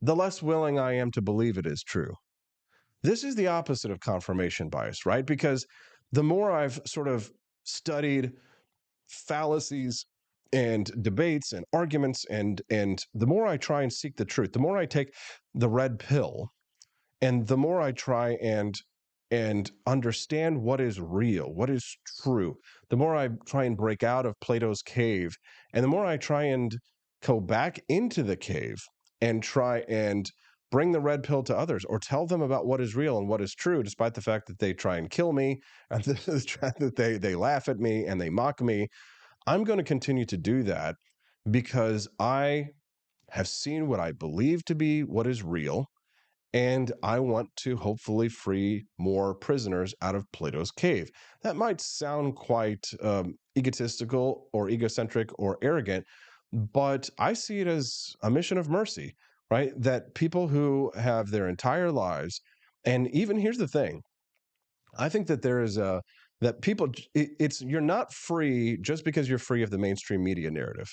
the less willing I am to believe it is true. This is the opposite of confirmation bias, right? Because the more I've sort of studied fallacies and debates and arguments, and the more I try and seek the truth, the more I take the red pill, and the more I try and understand what is real, what is true, the more I try and break out of Plato's cave, and the more I try and go back into the cave and try and bring the red pill to others, or tell them about what is real and what is true, despite the fact that they try and kill me, and that they laugh at me and they mock me. I'm going to continue to do that because I have seen what I believe to be what is real, and I want to hopefully free more prisoners out of Plato's cave. That might sound quite egotistical or egocentric or arrogant, but I see it as a mission of mercy. Right? That people who have their entire lives, and even here's the thing, I think that you're not free just because you're free of the mainstream media narrative.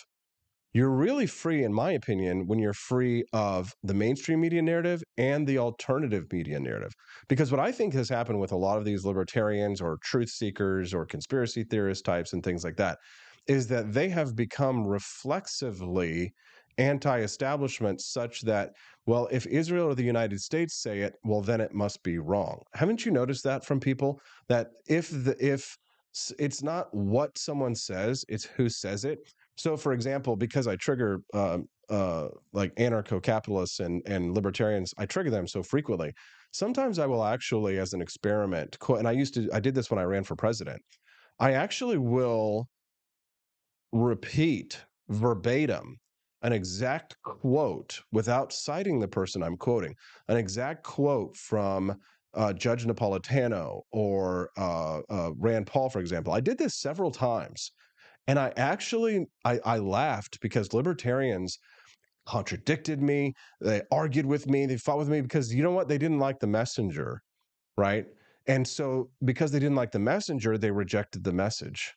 You're really free, in my opinion, when you're free of the mainstream media narrative and the alternative media narrative. Because what I think has happened with a lot of these libertarians or truth seekers or conspiracy theorist types and things like that is that they have become reflexively anti-establishment such that, well, if Israel or the United States say it, well, then it must be wrong. Haven't you noticed that from people? That if it's not what someone says, it's who says it. So, for example, because I trigger like anarcho-capitalists and libertarians, I trigger them so frequently. Sometimes I will actually, as an experiment, and I did this when I ran for president. I actually will repeat verbatim an exact quote without citing the person I'm quoting, an exact quote from Judge Napolitano or Rand Paul, for example. I did this several times, and I laughed because libertarians contradicted me. They argued with me. They fought with me because, you know what? They didn't like the messenger, right? And so because they didn't like the messenger, they rejected the message.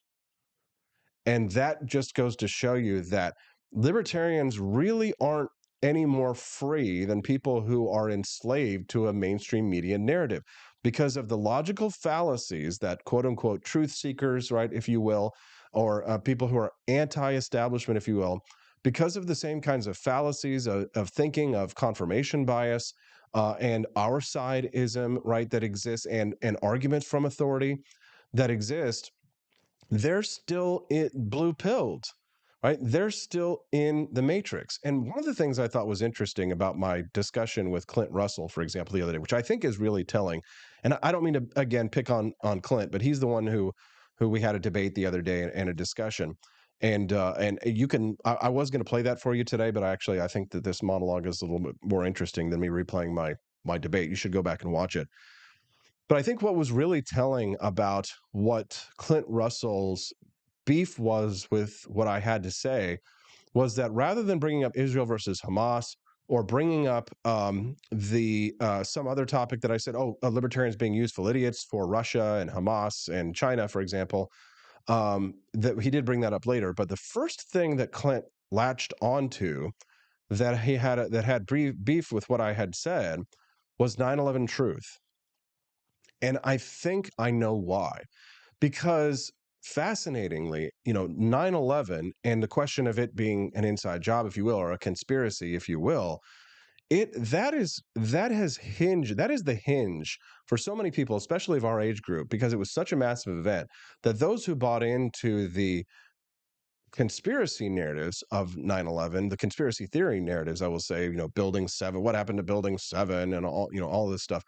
And that just goes to show you that libertarians really aren't any more free than people who are enslaved to a mainstream media narrative because of the logical fallacies that quote unquote truth seekers, right, if you will, or people who are anti-establishment, if you will, because of the same kinds of fallacies of thinking, of confirmation bias, and our sideism, right, that exists, and arguments from authority that exist. They're still blue-pilled, right? They're still in the matrix. And one of the things I thought was interesting about my discussion with Clint Russell, for example, the other day, which I think is really telling, and I don't mean to, again, pick on Clint, but he's the one who we had a debate the other day and a discussion. And you can, I was going to play that for you today, but I think that this monologue is a little bit more interesting than me replaying my debate. You should go back and watch it. But I think what was really telling about what Clint Russell's beef was with what I had to say was that rather than bringing up Israel versus Hamas or bringing up some other topic that I said, libertarians being used for idiots for Russia and Hamas and China, for example, that he did bring that up later. But the first thing that Clint latched onto that he had beef with what I had said was 9/11 truth. And I think I know why. Because fascinatingly, 9/11 and the question of it being an inside job, if you will, or a conspiracy, if you will, that is the hinge for so many people, especially of our age group, because it was such a massive event that those who bought into the conspiracy narratives of 9/11, the conspiracy theory narratives, I will say, Building 7, what happened to Building 7 and all this stuff.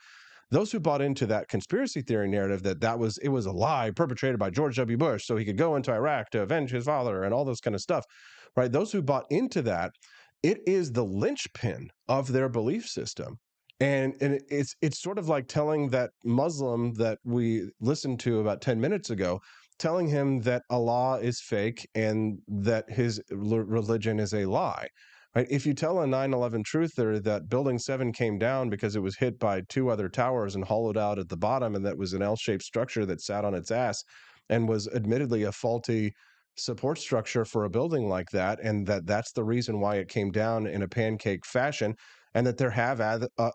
Those who bought into that conspiracy theory narrative that it was a lie perpetrated by George W. Bush so he could go into Iraq to avenge his father and all this kind of stuff, right? Those who bought into that, it is the linchpin of their belief system. And it's sort of like telling that Muslim that we listened to about 10 minutes ago, telling him that Allah is fake and that his religion is a lie. Right? If you tell a 9/11 truther that Building 7 came down because it was hit by 2 other towers and hollowed out at the bottom, and that was an L-shaped structure that sat on its ass and was admittedly a faulty support structure for a building like that, and that's the reason why it came down in a pancake fashion, and that there have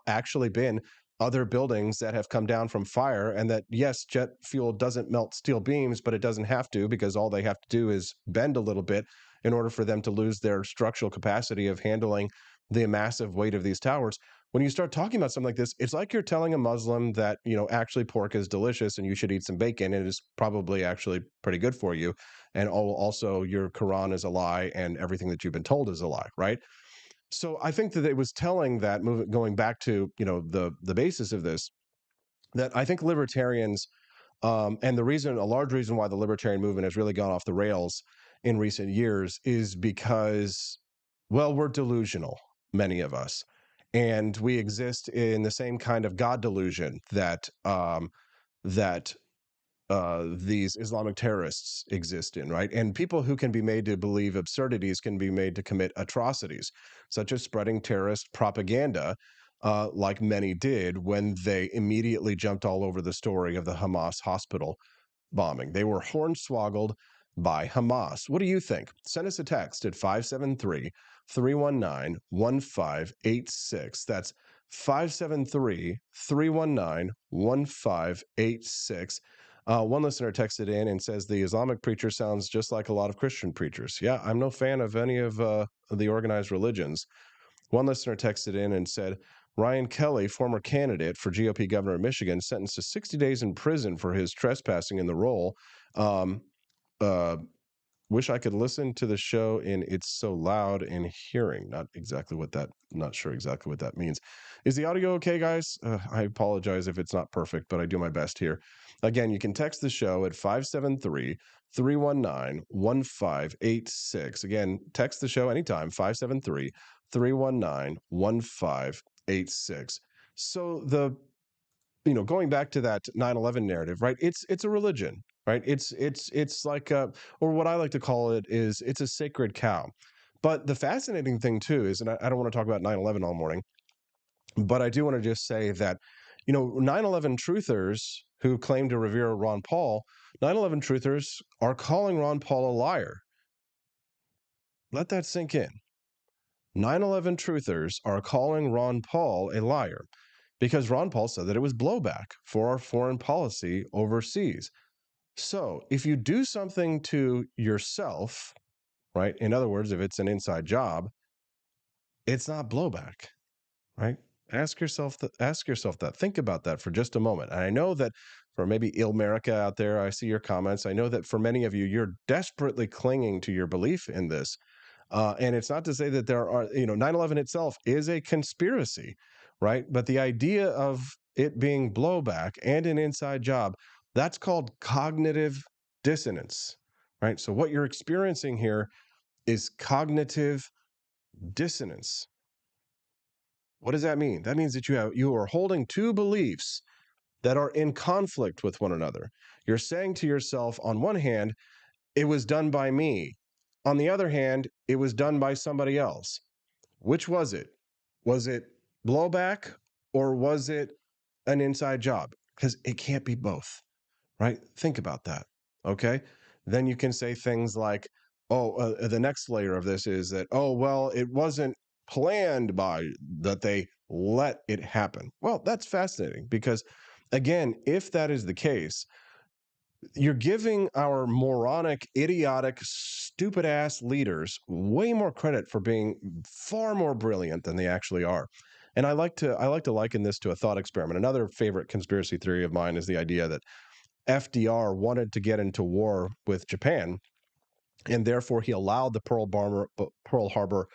actually been other buildings that have come down from fire, and that, yes, jet fuel doesn't melt steel beams, but it doesn't have to, because all they have to do is bend a little bit in order for them to lose their structural capacity of handling the massive weight of these towers. When you start talking about something like this, it's like you're telling a Muslim that, actually pork is delicious and you should eat some bacon. And it is probably actually pretty good for you. And also your Quran is a lie and everything that you've been told is a lie, right? So I think that it was telling that, going back to, the basis of this, that I think libertarians, and a large reason why the libertarian movement has really gone off the rails in recent years is because, well, we're delusional, many of us, and we exist in the same kind of God delusion that these Islamic terrorists exist in, right? And people who can be made to believe absurdities can be made to commit atrocities, such as spreading terrorist propaganda, like many did when they immediately jumped all over the story of the Hamas hospital bombing. They were hornswoggled by Hamas. What do you think? Send us a text at 573-319-1586. That's 573-319-1586. One listener texted in and says the Islamic preacher sounds just like a lot of Christian preachers. Yeah, I'm no fan of any of the organized religions. One listener texted in and said, Ryan Kelly, former candidate for GOP governor of Michigan, sentenced to 60 days in prison for his trespassing in the role. Wish I could listen to the show in It's So Loud in Hearing. Not sure exactly what that means. Is the audio okay, guys? I apologize if it's not perfect, but I do my best here. Again, you can text the show at 573-319-1586. Again, text the show anytime, 573-319-1586. So going back to that 9/11 narrative, right? It's a religion, right? It's like or what I like to call it is it's a sacred cow. But the fascinating thing too is, and I don't want to talk about 9/11 all morning, but I do want to just say that 9/11 truthers who claim to revere Ron Paul, 9/11 truthers are calling Ron Paul a liar. Let that sink in. 9/11 truthers are calling Ron Paul a liar, because Ron Paul said that it was blowback for our foreign policy overseas. So if you do something to yourself, right? In other words, if it's an inside job, it's not blowback, right? Ask yourself that. Think about that for just a moment. And I know that for maybe Ilmerica out there, I see your comments. I know that for many of you, you're desperately clinging to your belief in this. And it's not to say that there are, 9/11 itself is a conspiracy, right? But the idea of it being blowback and an inside job, that's called cognitive dissonance, right? So what you're experiencing here is cognitive dissonance. What does that mean? That means that you are holding two beliefs that are in conflict with one another. You're saying to yourself, on one hand, it was done by me. On the other hand, it was done by somebody else. Which was it? Was it blowback or was it an inside job? Because it can't be both, right? Think about that, okay? Then you can say things like, the next layer of this is that, well, it wasn't planned by, that they let it happen. Well, that's fascinating because, again, if that is the case, you're giving our moronic, idiotic, stupid-ass leaders way more credit for being far more brilliant than they actually are. And I like to liken this to a thought experiment. Another favorite conspiracy theory of mine is the idea that FDR wanted to get into war with Japan, and therefore he allowed the Pearl Harbor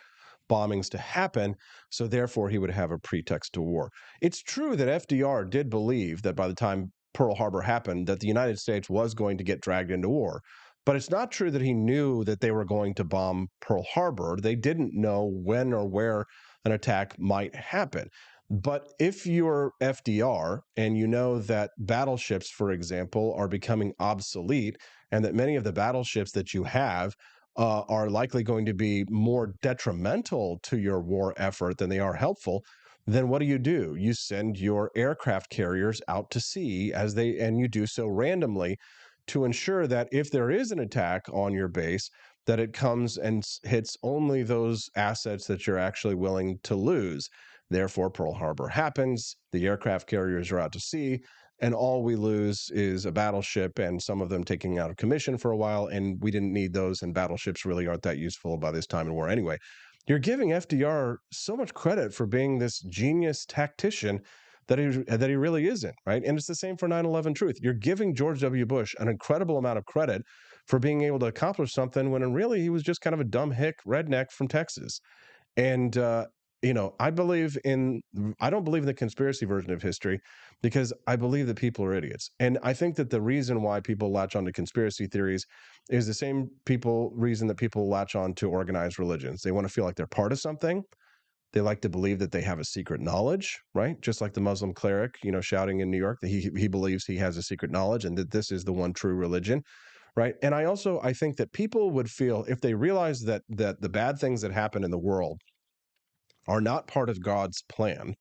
bombings to happen, so therefore he would have a pretext to war. It's true that FDR did believe that by the time Pearl Harbor happened, that the United States was going to get dragged into war. But it's not true that he knew that they were going to bomb Pearl Harbor. They didn't know when or where an attack might happen. But if you're FDR and you know that battleships, for example, are becoming obsolete and that many of the battleships that you have are likely going to be more detrimental to your war effort than they are helpful, then what do? You send your aircraft carriers out to sea and you do so randomly to ensure that if there is an attack on your base, that it comes and hits only those assets that you're actually willing to lose. Therefore, Pearl Harbor happens, the aircraft carriers are out to sea, and all we lose is a battleship and some of them taking out of commission for a while, and we didn't need those, and battleships really aren't that useful by this time in war anyway. You're giving FDR so much credit for being this genius tactician that he really isn't, right? And it's the same for 9/11 truth. You're giving George W. Bush an incredible amount of credit for being able to accomplish something when really he was just kind of a dumb hick redneck from Texas. And I don't believe in the conspiracy version of history because I believe that people are idiots. And I think that the reason why people latch on to conspiracy theories is the same reason that people latch on to organized religions. They want to feel like they're part of something. They like to believe that they have a secret knowledge, right? Just like the Muslim cleric, shouting in New York that he believes he has a secret knowledge and that this is the one true religion, right? And I think that people would feel, if they realize that the bad things that happen in the world are not part of God's plan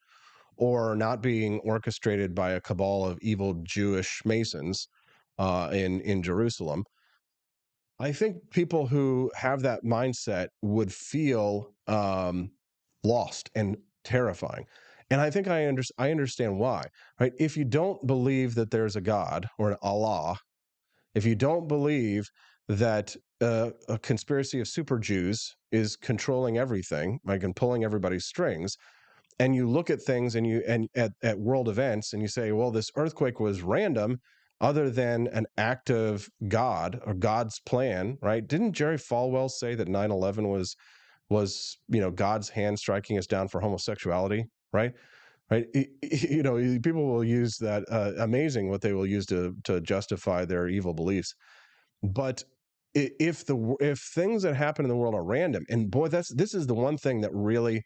or not being orchestrated by a cabal of evil Jewish Masons in Jerusalem, I think people who have that mindset would feel lost and terrifying. And I think I understand why, right? If you don't believe that there's a God or an Allah, if you don't believe that a conspiracy of super Jews is controlling everything, like, and pulling everybody's strings, and you look at things and at world events and you say, well, this earthquake was random, other than an act of God or God's plan, right? Didn't Jerry Falwell say that 9/11 was God's hand striking us down for homosexuality, right? Right? People will use that, amazing what they will use to justify their evil beliefs. But if things that happen in the world are random, and boy, this is the one thing that really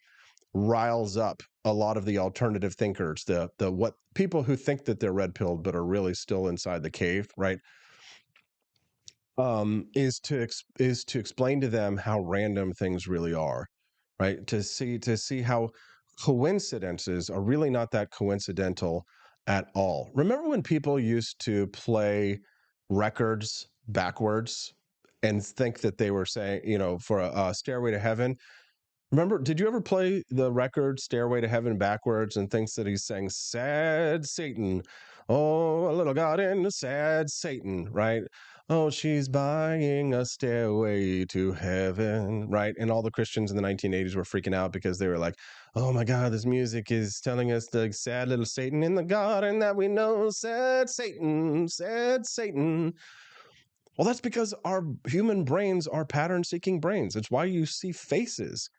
riles up a lot of the alternative thinkers, the what people who think that they're red pilled but are really still inside the cave, right? Is to explain to them how random things really are, right? To see how coincidences are really not that coincidental at all. Remember when people used to play records backwards and think that they were saying, for a Stairway to Heaven? Remember, did you ever play the record Stairway to Heaven backwards and thinks that he's saying, sad Satan, oh, a little God in a sad Satan, right? Oh, she's buying a stairway to heaven, right? And all the Christians in the 1980s were freaking out because they were like, oh my God, this music is telling us the sad little Satan in the garden that we know, sad Satan, sad Satan. Well, that's because our human brains are pattern-seeking brains. It's why you see faces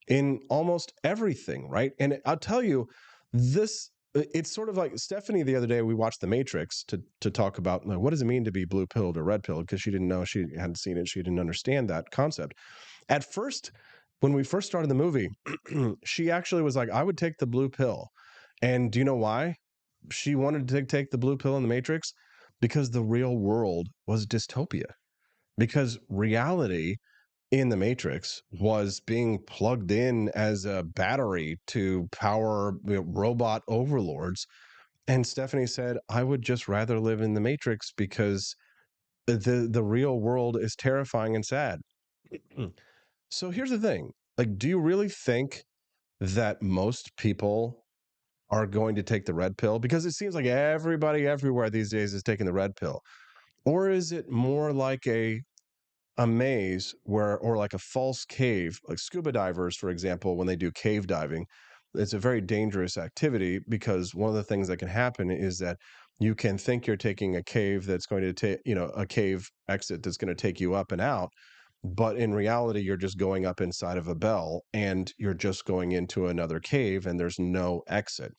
in almost everything, right? And I'll tell you, it's sort of like Stephanie the other day, we watched The Matrix to talk about, like, what does it mean to be blue-pilled or red-pilled, because she didn't know, she hadn't seen it, she didn't understand that concept. At first, when we first started the movie, she actually was like, I would take the blue pill. And do you know why she wanted to take the blue pill in The Matrix? Because the real world was dystopia. Because reality in The Matrix was being plugged in as a battery to power robot overlords. And Stephanie said, I would just rather live in The Matrix because the real world is terrifying and sad. So here's the thing. Like, do you really think that most people are going to take the red pill? Because it seems like everybody everywhere these days is taking the red pill. Or is it more like a maze or like a false cave, like scuba divers, for example, when they do cave diving? It's a very dangerous activity because one of the things that can happen is that you can think you're taking a cave that's going to take, a cave exit that's going to take you up and out. But in reality, you're just going up inside of a bell and you're just going into another cave and there's no exit.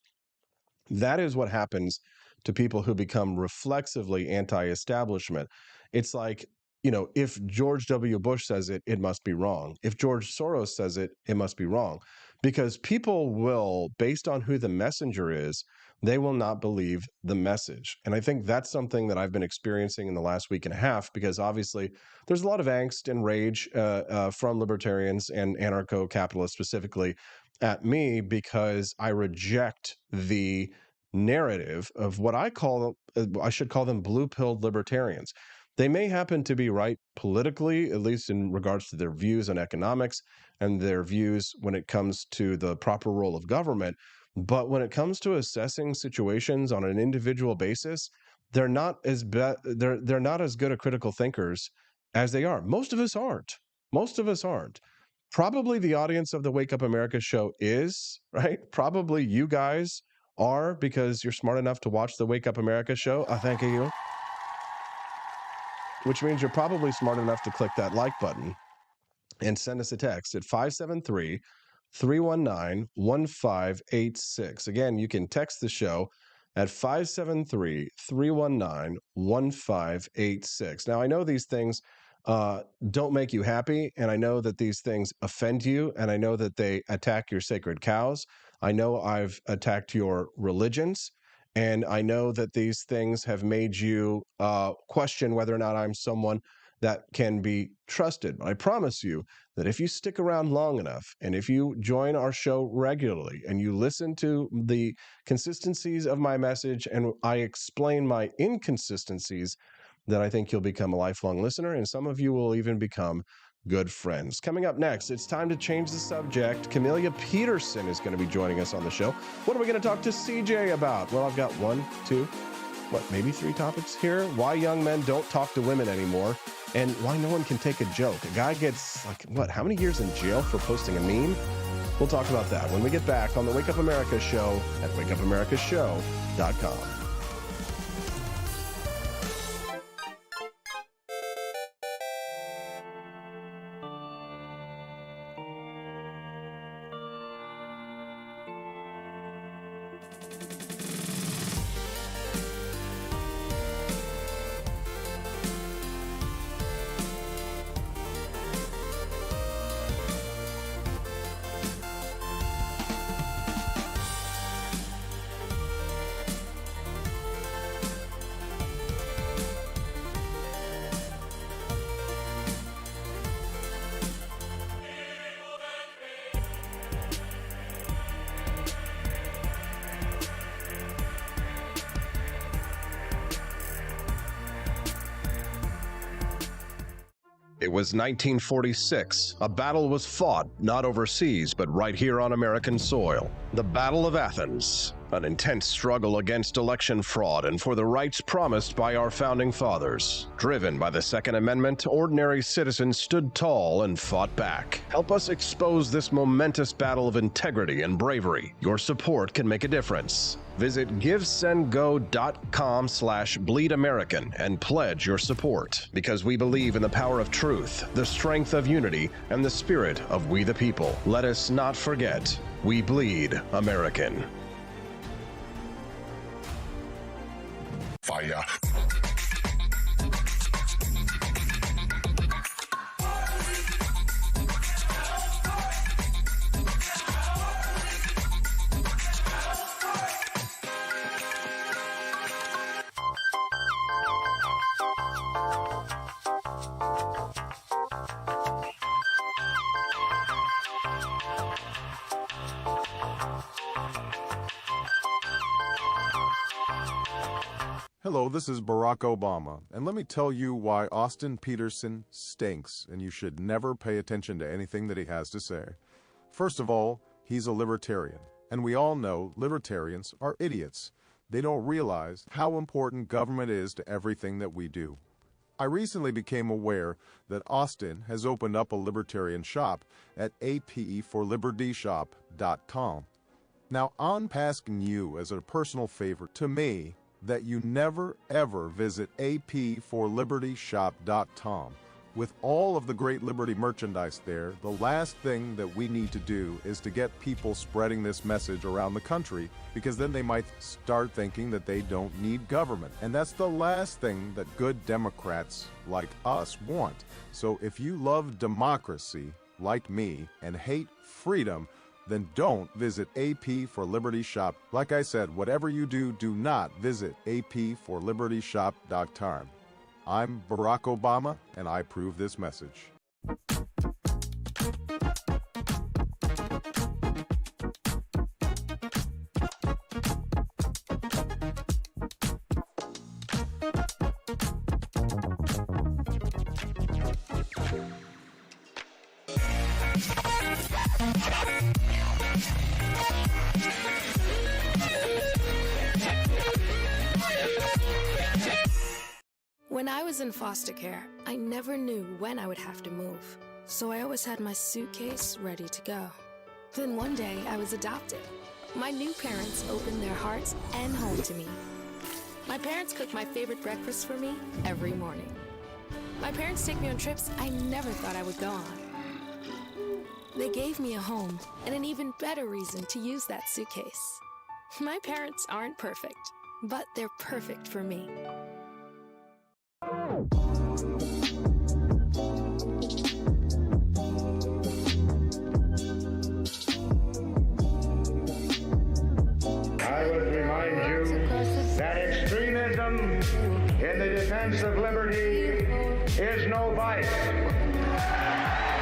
That is what happens to people who become reflexively anti-establishment. It's like, if George W. Bush says it, it must be wrong. If George Soros says it, it must be wrong. Because people will, based on who the messenger is, they will not believe the message. And I think that's something that I've been experiencing in the last week and a half, because obviously there's a lot of angst and rage from libertarians and anarcho-capitalists specifically at me, because I reject the narrative of what I should call them blue-pilled libertarians. They may happen to be right politically, at least in regards to their views on economics and their views when it comes to the proper role of government. But when it comes to assessing situations on an individual basis, they're not as they're not as good a critical thinkers as they are. Most of us aren't. Most of us aren't. Probably the audience of the Wake Up America show is, right? Probably you guys are, because you're smart enough to watch the Wake Up America show. Thank you. Which means you're probably smart enough to click that like button and send us a text at 573-319-1586. Again, you can text the show at 573-319-1586. Now, I know these things don't make you happy, and I know that these things offend you, and I know that they attack your sacred cows. I know I've attacked your religions, and I know that these things have made you question whether or not I'm someone that can be trusted. But I promise you that if you stick around long enough, and if you join our show regularly, and you listen to the consistencies of my message, and I explain my inconsistencies, then I think you'll become a lifelong listener, and some of you will even become good friends. Coming up next, it's time to change the subject. Camellia Peterson is going to be joining us on the show. What are we going to talk to CJ about? Well, I've got 1, 2, maybe 3 topics here. Why young men don't talk to women anymore, and why no one can take a joke. A guy gets, how many years in jail for posting a meme? We'll talk about that when we get back on the Wake Up America show at wakeupAmericaShow.com. It was 1946. A battle was fought, not overseas, but right here on American soil. The Battle of Athens, an intense struggle against election fraud and for the rights promised by our founding fathers. Driven by the Second Amendment, ordinary citizens stood tall and fought back. Help us expose this momentous battle of integrity and bravery. Your support can make a difference. Visit givesendgo.com/bleedamerican and pledge your support, because we believe in the power of truth, the strength of unity, and the spirit of we the people. Let us not forget, we bleed American. Fire. Hello, this is Barack Obama, and let me tell you why Austin Peterson stinks, and you should never pay attention to anything that he has to say. First of all, he's a libertarian, and we all know libertarians are idiots. They don't realize how important government is to everything that we do. I recently became aware that Austin has opened up a libertarian shop at apforlibertyshop.com. Now, I'm asking you as a personal favor to me that you never ever visit apforlibertyshop.com. With all of the great Liberty merchandise there, the last thing that we need to do is to get people spreading this message around the country, because then they might start thinking that they don't need government. And that's the last thing that good Democrats like us want. So if you love democracy, like me, and hate freedom, then don't visit AP for Liberty Shop. Like I said, whatever you do, do not visit apforlibertyshop.com. I'm Barack Obama, and I approve this message. When I was in foster care, I never knew when I would have to move, so I always had my suitcase ready to go. Then one day, I was adopted. My new parents opened their hearts and home to me. My parents cook my favorite breakfast for me every morning. My parents take me on trips I never thought I would go on. They gave me a home and an even better reason to use that suitcase. My parents aren't perfect, but they're perfect for me. I would remind you that extremism in the defense of liberty is no vice.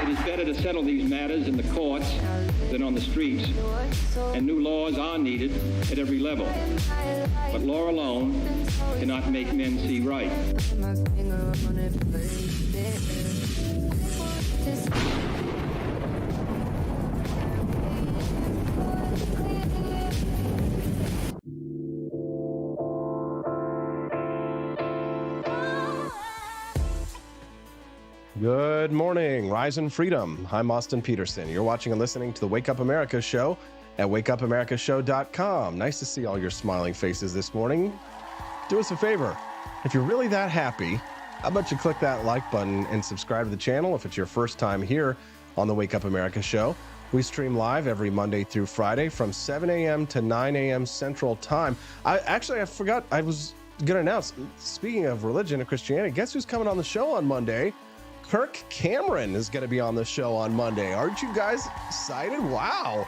It is better to settle these matters in the courts than on the streets, and new laws are needed at every level. But law alone cannot make men see right. Good morning, Rise and Freedom. I'm Austin Peterson. You're watching and listening to the Wake Up America show at wakeupamericashow.com. Nice to see all your smiling faces this morning. Do us a favor. If you're really that happy, how about you click that like button and subscribe to the channel if it's your first time here on the Wake Up America show. We stream live every Monday through Friday from 7 a.m. to 9 a.m. Central Time. I forgot, I was going to announce, speaking of religion and Christianity, guess who's coming on the show on Monday? Kirk Cameron is going to be on the show on Monday. Aren't you guys excited? Wow.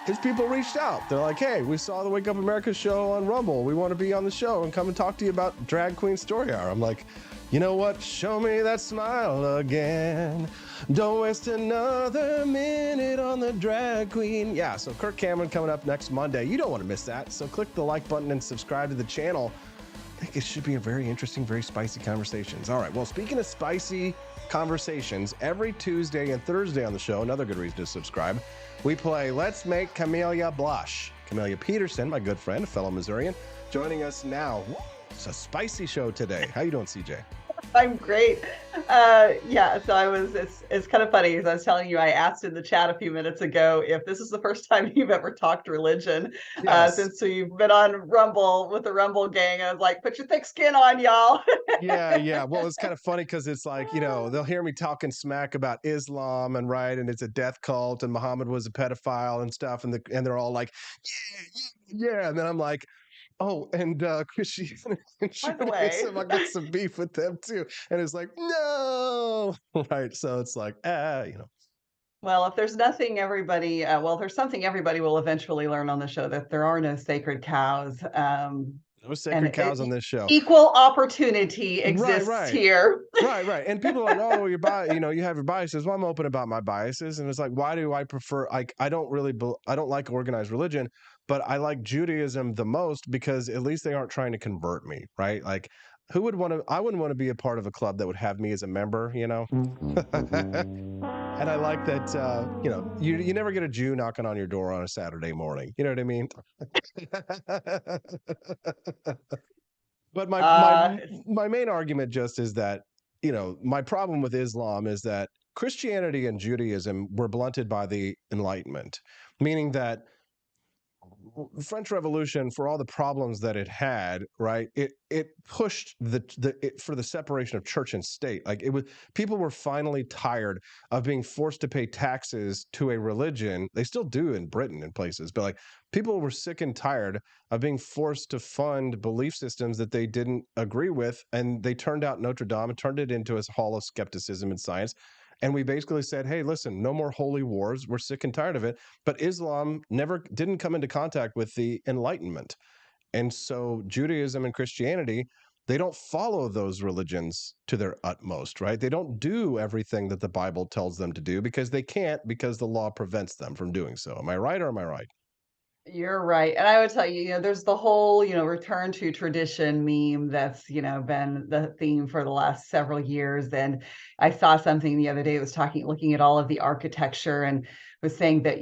His people reached out. They're like, hey, we saw the Wake Up America show on Rumble. We want to be on the show and come and talk to you about Drag Queen Story Hour. I'm like, you know what? Show me that smile again. Don't waste another minute on the drag queen. Yeah, so Kirk Cameron coming up next Monday. You don't want to miss that. So click the like button and subscribe to the channel. I think it should be a very interesting, very spicy conversations. All right, well, speaking of spicy conversations, every Tuesday and Thursday on the show, another good reason to subscribe, we play Let's Make Camellia Blush. Camellia Peterson, my good friend, a fellow Missourian, joining us now. It's a spicy show today. How you doing, CJ? I'm great. Yeah, so it's kind of funny because I was telling you, I asked in the chat a few minutes ago if this is the first time you've ever talked religion. Yes. Since you've been on Rumble with the Rumble gang. I was like, put your thick skin on, y'all. Yeah. Well, it's kind of funny because it's like, you know, they'll hear me talking smack about Islam and and it's a death cult and Muhammad was a pedophile and stuff. And they're all like, yeah. And then I'm like, oh, and Christianity and Judaism, I got some beef with them too. And it's like, no, right? So it's like, you know. Well, if there's something everybody will eventually learn on the show, that there are no sacred cows. No sacred cows on this show. Equal opportunity exists here. Right. And people are like, oh, you have your biases. Well, I'm open about my biases. And it's like, why do I prefer, like, I don't like organized religion, but I like Judaism the most because at least they aren't trying to convert me, right? Like, I wouldn't want to be a part of a club that would have me as a member, you know? And I like that, you never get a Jew knocking on your door on a Saturday morning. You know what I mean? But my main argument just is that, you know, my problem with Islam is that Christianity and Judaism were blunted by the Enlightenment, meaning that French Revolution, for all the problems that it had, right? It pushed for the separation of church and state. Like people were finally tired of being forced to pay taxes to a religion. They still do in Britain in places, but like people were sick and tired of being forced to fund belief systems that they didn't agree with, and they turned out Notre Dame and turned it into a hall of skepticism in science. And we basically said, hey, listen, no more holy wars. We're sick and tired of it. But Islam didn't come into contact with the Enlightenment. And so Judaism and Christianity, they don't follow those religions to their utmost, right? They don't do everything that the Bible tells them to do because they can't, because the law prevents them from doing so. Am I right or am I right? You're right. And I would tell you, there's the whole, return to tradition meme that's, been the theme for the last several years. And I saw something the other day that was looking at all of the architecture and was saying that,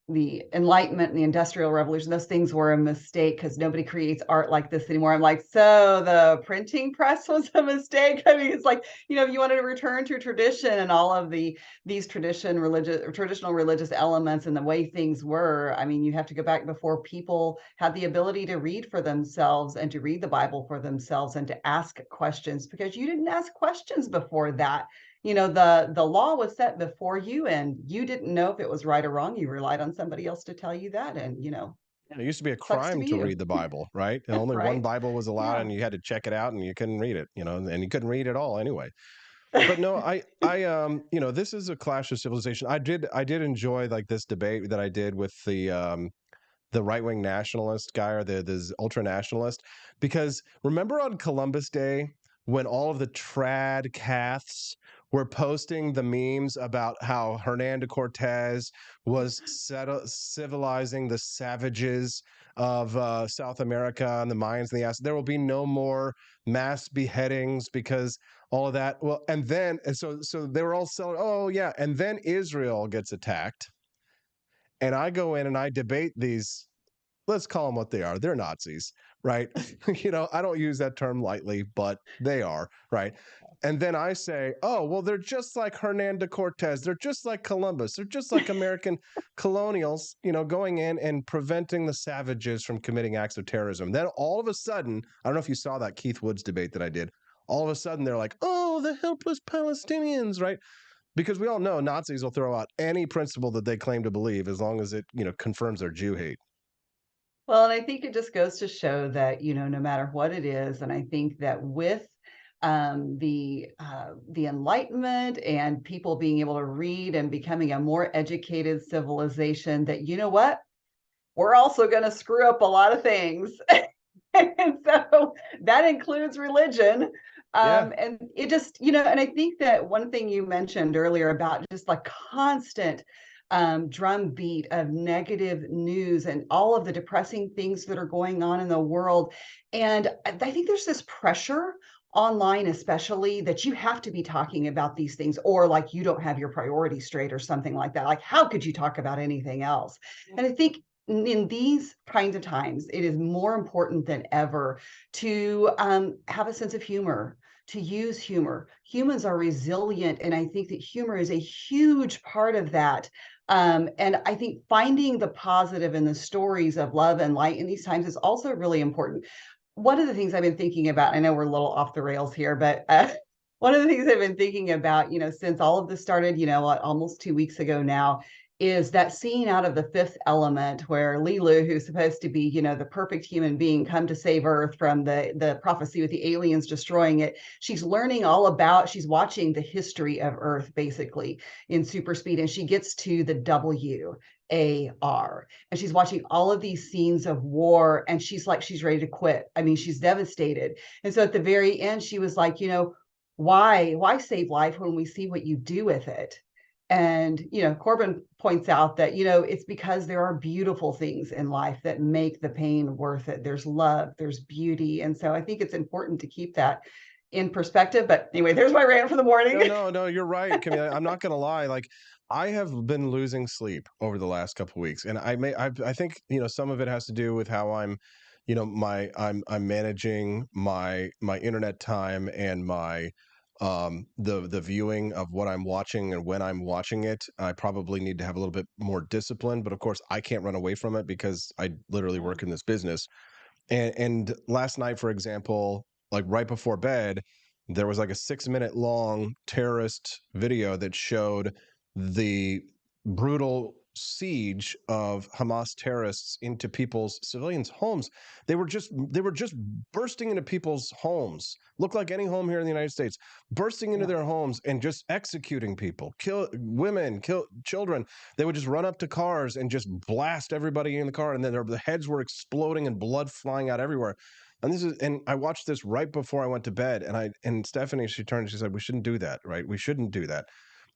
the Enlightenment and the Industrial Revolution, those things were a mistake because nobody creates art like this anymore. I'm like, so the printing press was a mistake? I mean, it's like, if you wanted to return to tradition and all of these traditional religious elements and the way things were, I mean, you have to go back before people had the ability to read for themselves and to read the Bible for themselves and to ask questions, because you didn't ask questions before that. The law was set before you, and you didn't know if it was right or wrong. You relied on somebody else to tell you that. And, it used to be a crime to read the Bible, right? And only one Bible was allowed, and you had to check it out, and you couldn't read it, and you couldn't read it all anyway. But no, I this is a clash of civilization. I did enjoy like this debate that I did with the right-wing nationalist guy, or the ultra-nationalist, because remember on Columbus Day when all of the trad Caths were posting the memes about how Hernando Cortez was civilizing the savages of South America and the Mayans and the Aztecs. There will be no more mass beheadings because all of that. Well, so they were all selling, oh yeah, and then Israel gets attacked. And I go in and I debate these, let's call them what they are. They're Nazis, right? I don't use that term lightly, but they are, right? And then I say, oh, well, they're just like Hernando Cortez. They're just like Columbus. They're just like American colonials, going in and preventing the savages from committing acts of terrorism. Then all of a sudden, I don't know if you saw that Keith Woods debate that I did. All of a sudden, they're like, oh, the helpless Palestinians, right? Because we all know Nazis will throw out any principle that they claim to believe as long as it, confirms their Jew hate. Well, and I think it just goes to show that, no matter what it is, and I think that with the Enlightenment and people being able to read and becoming a more educated civilization, that, you know what, we're also going to screw up a lot of things. And so that includes religion. And it just, and I think that one thing you mentioned earlier about just like constant drumbeat of negative news and all of the depressing things that are going on in the world. And I think there's this pressure online, especially, that you have to be talking about these things, or like you don't have your priorities straight or something like that. Like, how could you talk about anything else? And I think in these kinds of times, it is more important than ever to have a sense of humor, to use humor. Humans are resilient, and I think that humor is a huge part of that. And I think finding the positive in the stories of love and light in these times is also really important. One of the things I've been thinking about, I know we're a little off the rails here, but one of the things I've been thinking about, since all of this started, almost 2 weeks ago now, is that scene out of The Fifth Element where Lilu, who's supposed to be, the perfect human being, come to save Earth from the prophecy with the aliens destroying it. She's learning all about, she's watching the history of Earth basically in super speed, and she gets to the WAR, and she's watching all of these scenes of war, and she's ready to quit. I mean, she's devastated. And so at the very end, she was like, why save life when we see what you do with it? And, Corbin points out that, it's because there are beautiful things in life that make the pain worth it. There's love, there's beauty. And so I think it's important to keep that in perspective. But anyway, there's my rant for the morning. No, you're right, Camille. I'm not going to lie. Like, I have been losing sleep over the last couple of weeks. And I think, some of it has to do with how I'm managing my internet time and my the viewing of what I'm watching and when I'm watching it. I probably need to have a little bit more discipline, but of course I can't run away from it because I literally work in this business. And last night, for example, like right before bed, there was like a 6-minute long terrorist video that showed the brutal siege of Hamas terrorists into people's civilians' homes. They were just bursting into people's homes. Looked like any home here in the United States, bursting into their homes and just executing people, kill women, kill children. They would just run up to cars and just blast everybody in the car, and then the heads were exploding and blood flying out everywhere. And I watched this right before I went to bed, and Stephanie, she turned and she said, we shouldn't do that, right? We shouldn't do that.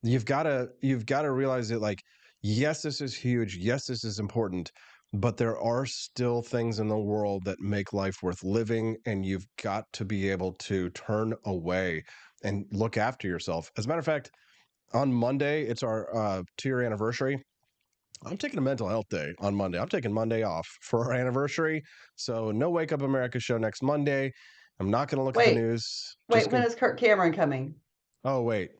You've got to realize that, like, yes, this is huge. Yes, this is important, but there are still things in the world that make life worth living, and you've got to be able to turn away and look after yourself. As a matter of fact, on Monday, it's our 2-year anniversary. I'm taking a mental health day on Monday. I'm taking Monday off for our anniversary. So no Wake Up America show next Monday. I'm not going to look at the news. Wait, when is Kirk Cameron coming? Oh, wait.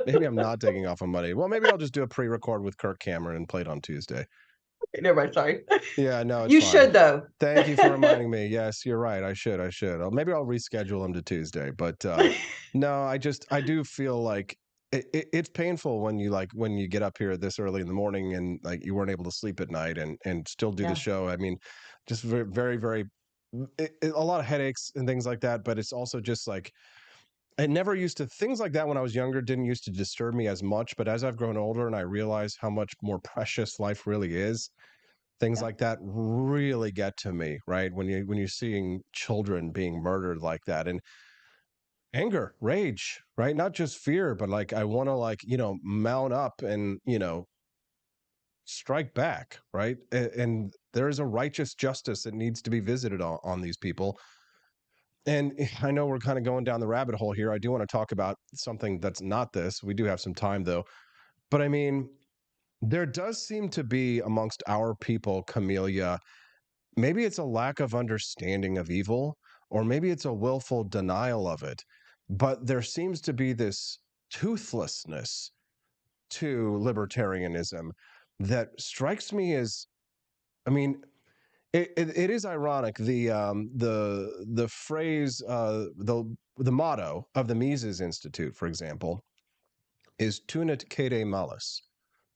Maybe I'm not taking off on Monday. Well, maybe I'll just do a pre-record with Kirk Cameron and play it on Tuesday. Okay, never mind, sorry. Yeah, no, it's you fine. Should though. Thank you for reminding me. Yes, you're right. I should. Maybe I'll reschedule him to Tuesday. But no, I do feel like it's painful when you get up here this early in the morning and like you weren't able to sleep at night and still do the show. I mean, just very, very, very a lot of headaches and things like that. But it's also just like, it never used to, things like that when I was younger didn't used to disturb me as much. But as I've grown older and I realize how much more precious life really is, things like that really get to me, right? When you're seeing children being murdered like that, and anger, rage, right? Not just fear, but like I want to mount up and strike back, right? And there is a righteous justice that needs to be visited on these people. And I know we're kind of going down the rabbit hole here. I do want to talk about something that's not this. We do have some time though. But I mean, there does seem to be amongst our people, Camellia, maybe it's a lack of understanding of evil, or maybe it's a willful denial of it. But there seems to be this toothlessness to libertarianism that strikes me as, I mean, it is ironic. The phrase, the motto of the Mises Institute, for example, is "Tunit cede malus,"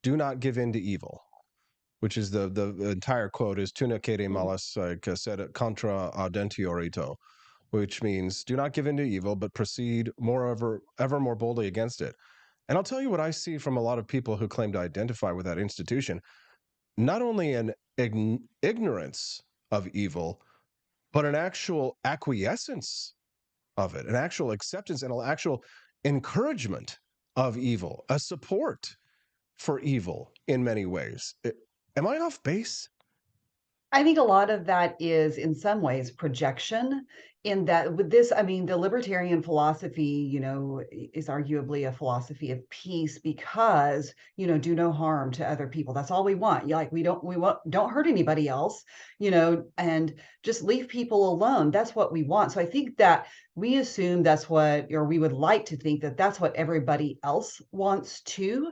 do not give in to evil, which is the entire quote is "Tunit cede malus sed contra audentiorito," which means do not give in to evil, but proceed ever more boldly against it. And I'll tell you what I see from a lot of people who claim to identify with that institution: not only an ignorance of evil, but an actual acquiescence of it, an actual acceptance and an actual encouragement of evil, a support for evil in many ways. Am I off base? I think a lot of that is in some ways projection, in that with this, I mean, the libertarian philosophy, is arguably a philosophy of peace because, do no harm to other people. That's all we want. Don't hurt anybody else, and just leave people alone. That's what we want. So I think that we assume that's what, or we would like to think that that's what everybody else wants too.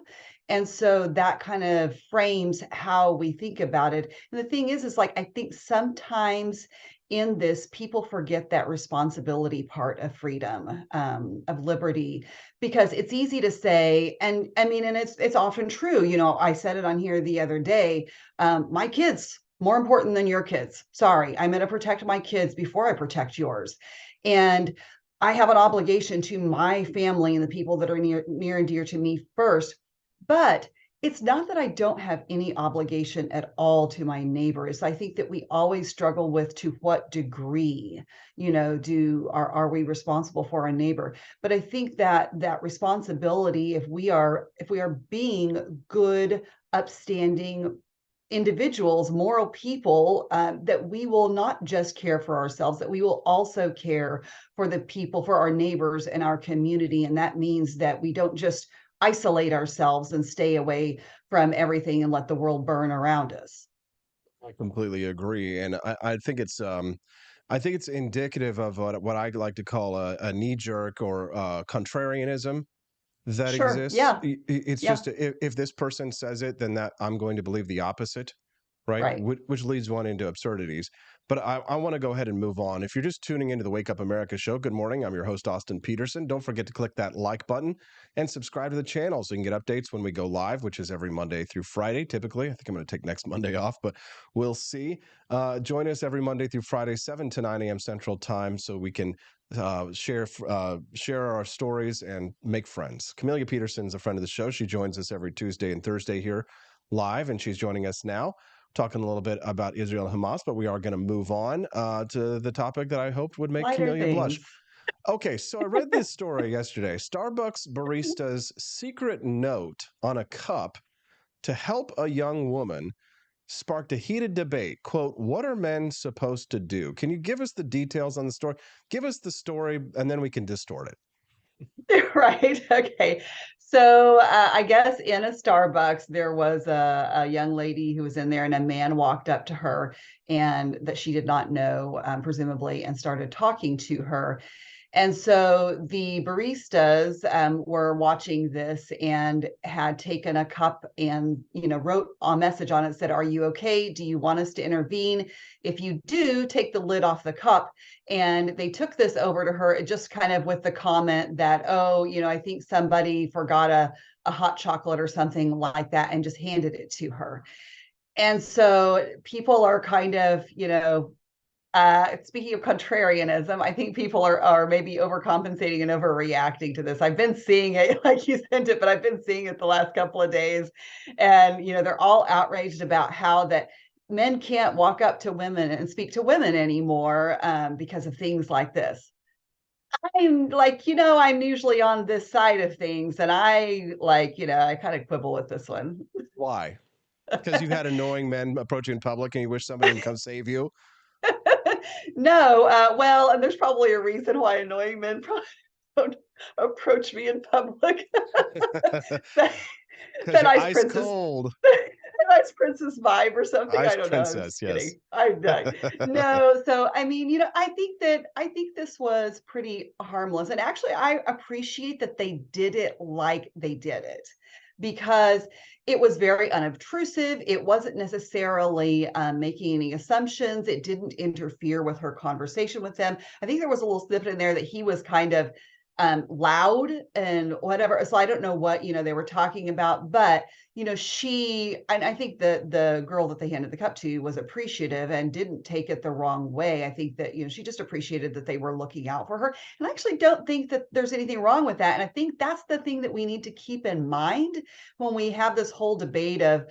And so that kind of frames how we think about it. And the thing is like, I think sometimes in this, people forget that responsibility part of freedom, of liberty, because it's easy to say, and I mean, and it's often true. I said it on here the other day, my kids, more important than your kids. Sorry, I'm going to protect my kids before I protect yours. And I have an obligation to my family and the people that are near and dear to me first. But it's not that I don't have any obligation at all to my neighbors. I think that we always struggle with to what degree, are we responsible for our neighbor? But I think that responsibility, if we are being good, upstanding individuals, moral people, that we will not just care for ourselves, that we will also care for the people, for our neighbors and our community. And that means that we don't just isolate ourselves and stay away from everything and let the world burn around us. I completely agree, and I think it's indicative of what I like to call a knee jerk or contrarianism that Sure. exists. Yeah. It's Yeah. just if this person says it, then that I'm going to believe the opposite, right? Right. Which leads one into absurdities. But I want to go ahead and move on. If you're just tuning into the Wake Up America show, good morning. I'm your host, Austin Peterson. Don't forget to click that like button and subscribe to the channel so you can get updates when we go live, which is every Monday through Friday, typically. I think I'm going to take next Monday off, but we'll see. Join us every Monday through Friday, 7 to 9 a.m. Central Time, so we can share our stories and make friends. Camellia Peterson's a friend of the show. She joins us every Tuesday and Thursday here live, and she's joining us now, talking a little bit about Israel and Hamas, but we are going to move on to the topic that I hoped would make Lighter Camellia blush. things. Okay, so I read this story yesterday. Starbucks barista's secret note on a cup to help a young woman sparked a heated debate. Quote, what are men supposed to do? Can you give us the details on the story? Give us the story, and then we can distort it. Right. Okay. So I guess in a Starbucks, there was a young lady who was in there, and a man walked up to her and that she did not know, presumably, and started talking to her. And so the baristas were watching this and had taken a cup and, wrote a message on it, said, are you okay? Do you want us to intervene? If you do, take the lid off the cup. And they took this over to her just kind of with the comment that, oh, I think somebody forgot a hot chocolate or something like that, and just handed it to her. And so people are kind of, speaking of contrarianism, I think people are maybe overcompensating and overreacting to this. I've been seeing it, like you sent it, but I've been seeing it the last couple of days. And, they're all outraged about how that men can't walk up to women and speak to women anymore because of things like this. I'm like, I'm usually on this side of things, and I kind of quibble with this one. Why? Because you've had annoying men approach you in public and you wish somebody would come save you? No, well, and there's probably a reason why annoying men probably don't approach me in public. that ice ice princess, cold. ice princess vibe or something. Ice I don't know. I'm princess, just yes. kidding. I'm done. No, so I mean, I think this was pretty harmless, and actually, I appreciate that they did it like they did it, because it was very unobtrusive. It wasn't necessarily making any assumptions. It didn't interfere with her conversation with them. I think there was a little snippet in there that he was kind of loud and whatever. So I don't know what, they were talking about, but, and I think the girl that they handed the cup to was appreciative and didn't take it the wrong way. I think that, she just appreciated that they were looking out for her. And I actually don't think that there's anything wrong with that. And I think that's the thing that we need to keep in mind when we have this whole debate of,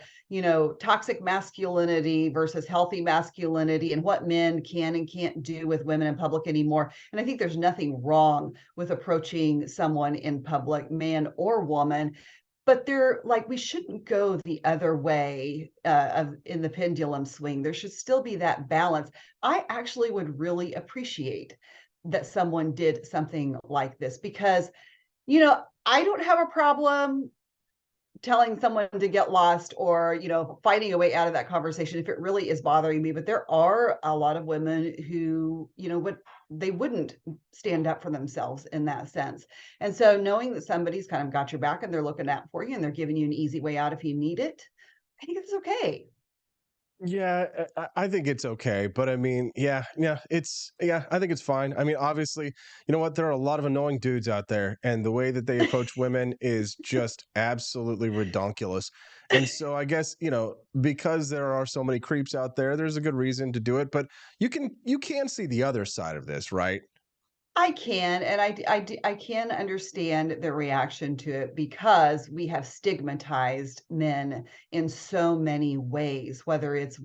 toxic masculinity versus healthy masculinity and what men can and can't do with women in public anymore. And I think there's nothing wrong with approaching someone in public, man or woman, but we shouldn't go the other way in the pendulum swing. There should still be that balance. I actually would really appreciate that someone did something like this, because, I don't have a problem telling someone to get lost or, fighting a way out of that conversation if it really is bothering me. But there are a lot of women who, they wouldn't stand up for themselves in that sense. And so knowing that somebody's kind of got your back and they're looking out for you and they're giving you an easy way out if you need it, I think it's okay. Yeah, I think it's okay, but I mean, I think it's fine. I mean, obviously, you know what? There are a lot of annoying dudes out there, and the way that they approach women is just absolutely redonkulous. And so I guess, because there are so many creeps out there, there's a good reason to do it, but you can see the other side of this, right? I can, and I can understand the reaction to it, because we have stigmatized men in so many ways, whether it's,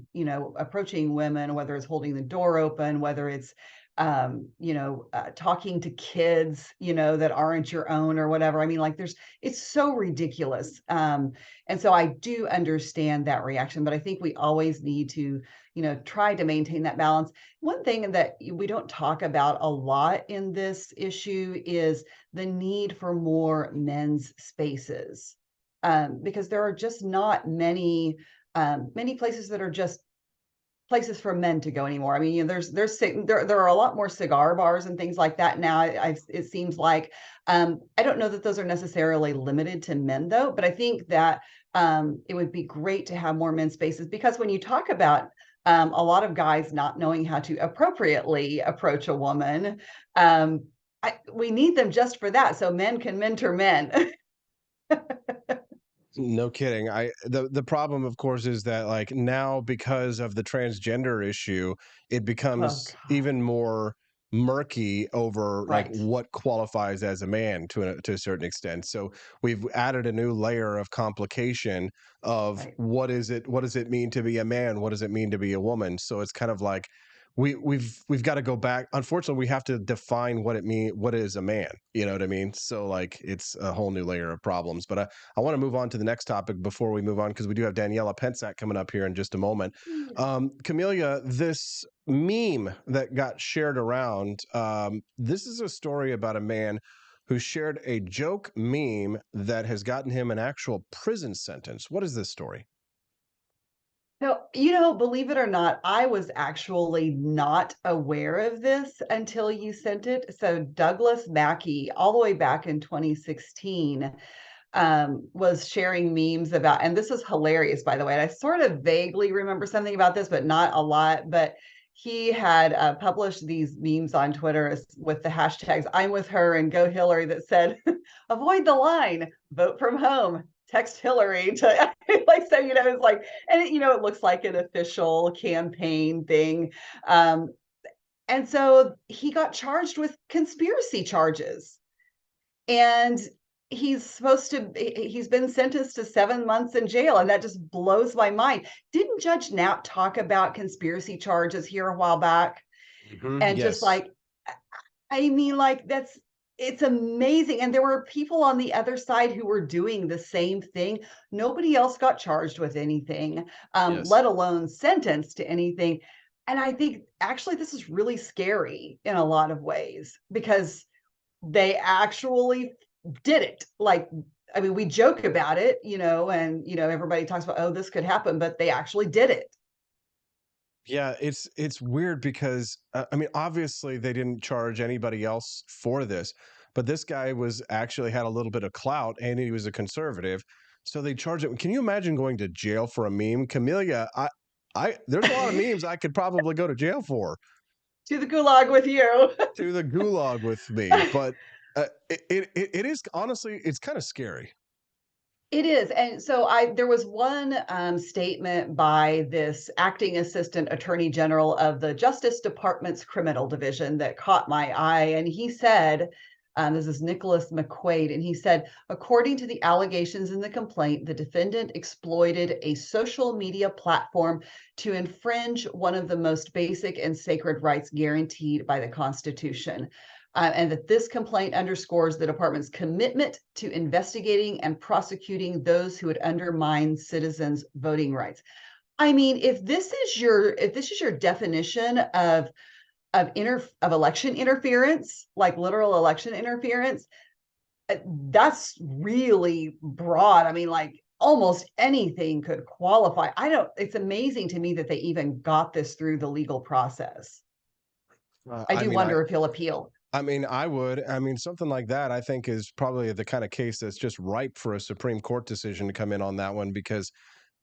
approaching women, whether it's holding the door open, whether it's, talking to kids, that aren't your own or whatever. I mean, it's so ridiculous. And so I do understand that reaction, but I think we always need to, try to maintain that balance. One thing that we don't talk about a lot in this issue is the need for more men's spaces, because there are just not many places that are just places for men to go anymore. I mean, there are a lot more cigar bars and things like that now. It seems like, I don't know that those are necessarily limited to men though, but I think that it would be great to have more men's spaces, because when you talk about a lot of guys not knowing how to appropriately approach a woman, we need them just for that, so men can mentor men. No kidding. The problem, of course, is that now, because of the transgender issue, it becomes even more murky over what qualifies as a man to a certain extent. So we've added a new layer of complication of what does it mean to be a man? What does it mean to be a woman? So it's kind of like we've got to go back. Unfortunately, we have to define what is a man. You know what I mean? So it's a whole new layer of problems. But I want to move on to the next topic before we move on, because we do have Daniela Pensac coming up here in just a moment. Camelia, this meme that got shared around, this is a story about a man who shared a joke meme that has gotten him an actual prison sentence. What is this story? So, believe it or not, I was actually not aware of this until you sent it. So Douglas Mackey, all the way back in 2016, was sharing memes about, and this is hilarious, by the way. And I sort of vaguely remember something about this, but not a lot. But he had published these memes on Twitter with the hashtags "I'm with her" and "Go Hillary," that said, "Avoid the line, vote from home, text Hillary," to so it's like, and it looks like an official campaign thing. And so he got charged with conspiracy charges, and he's been sentenced to 7 months in jail, and that just blows my mind. Didn't Judge Knapp talk about conspiracy charges here a while back? And yes. just I mean, it's amazing. And there were people on the other side who were doing the same thing. Nobody else got charged with anything, let alone sentenced to anything. And I think actually this is really scary in a lot of ways, because they actually did it. I mean, we joke about it, and, everybody talks about, oh, this could happen, but they actually did it. Yeah, it's weird because I mean, obviously they didn't charge anybody else for this, but this guy was actually had a little bit of clout and he was a conservative, so they charged it. Can you imagine going to jail for a meme, Camellia? I there's a lot of memes I could probably go to jail for. To the gulag with you. To the gulag with me, but it is honestly it's kind of scary. It is. And so there was one statement by this acting assistant attorney general of the Justice Department's criminal division that caught my eye. And he said, this is Nicholas McQuaid, and he said, according to the allegations in the complaint, the defendant exploited a social media platform to infringe one of the most basic and sacred rights guaranteed by the Constitution. And that this complaint underscores the department's commitment to investigating and prosecuting those who would undermine citizens' voting rights. I mean, if this is your definition of election interference, like literal election interference, that's really broad. I mean, like almost anything could qualify. It's amazing to me that they even got this through the legal process. I wonder if he'll appeal. I mean, I would. I mean, something like that, I think, is probably the kind of case that's just ripe for a Supreme Court decision to come in on that one, because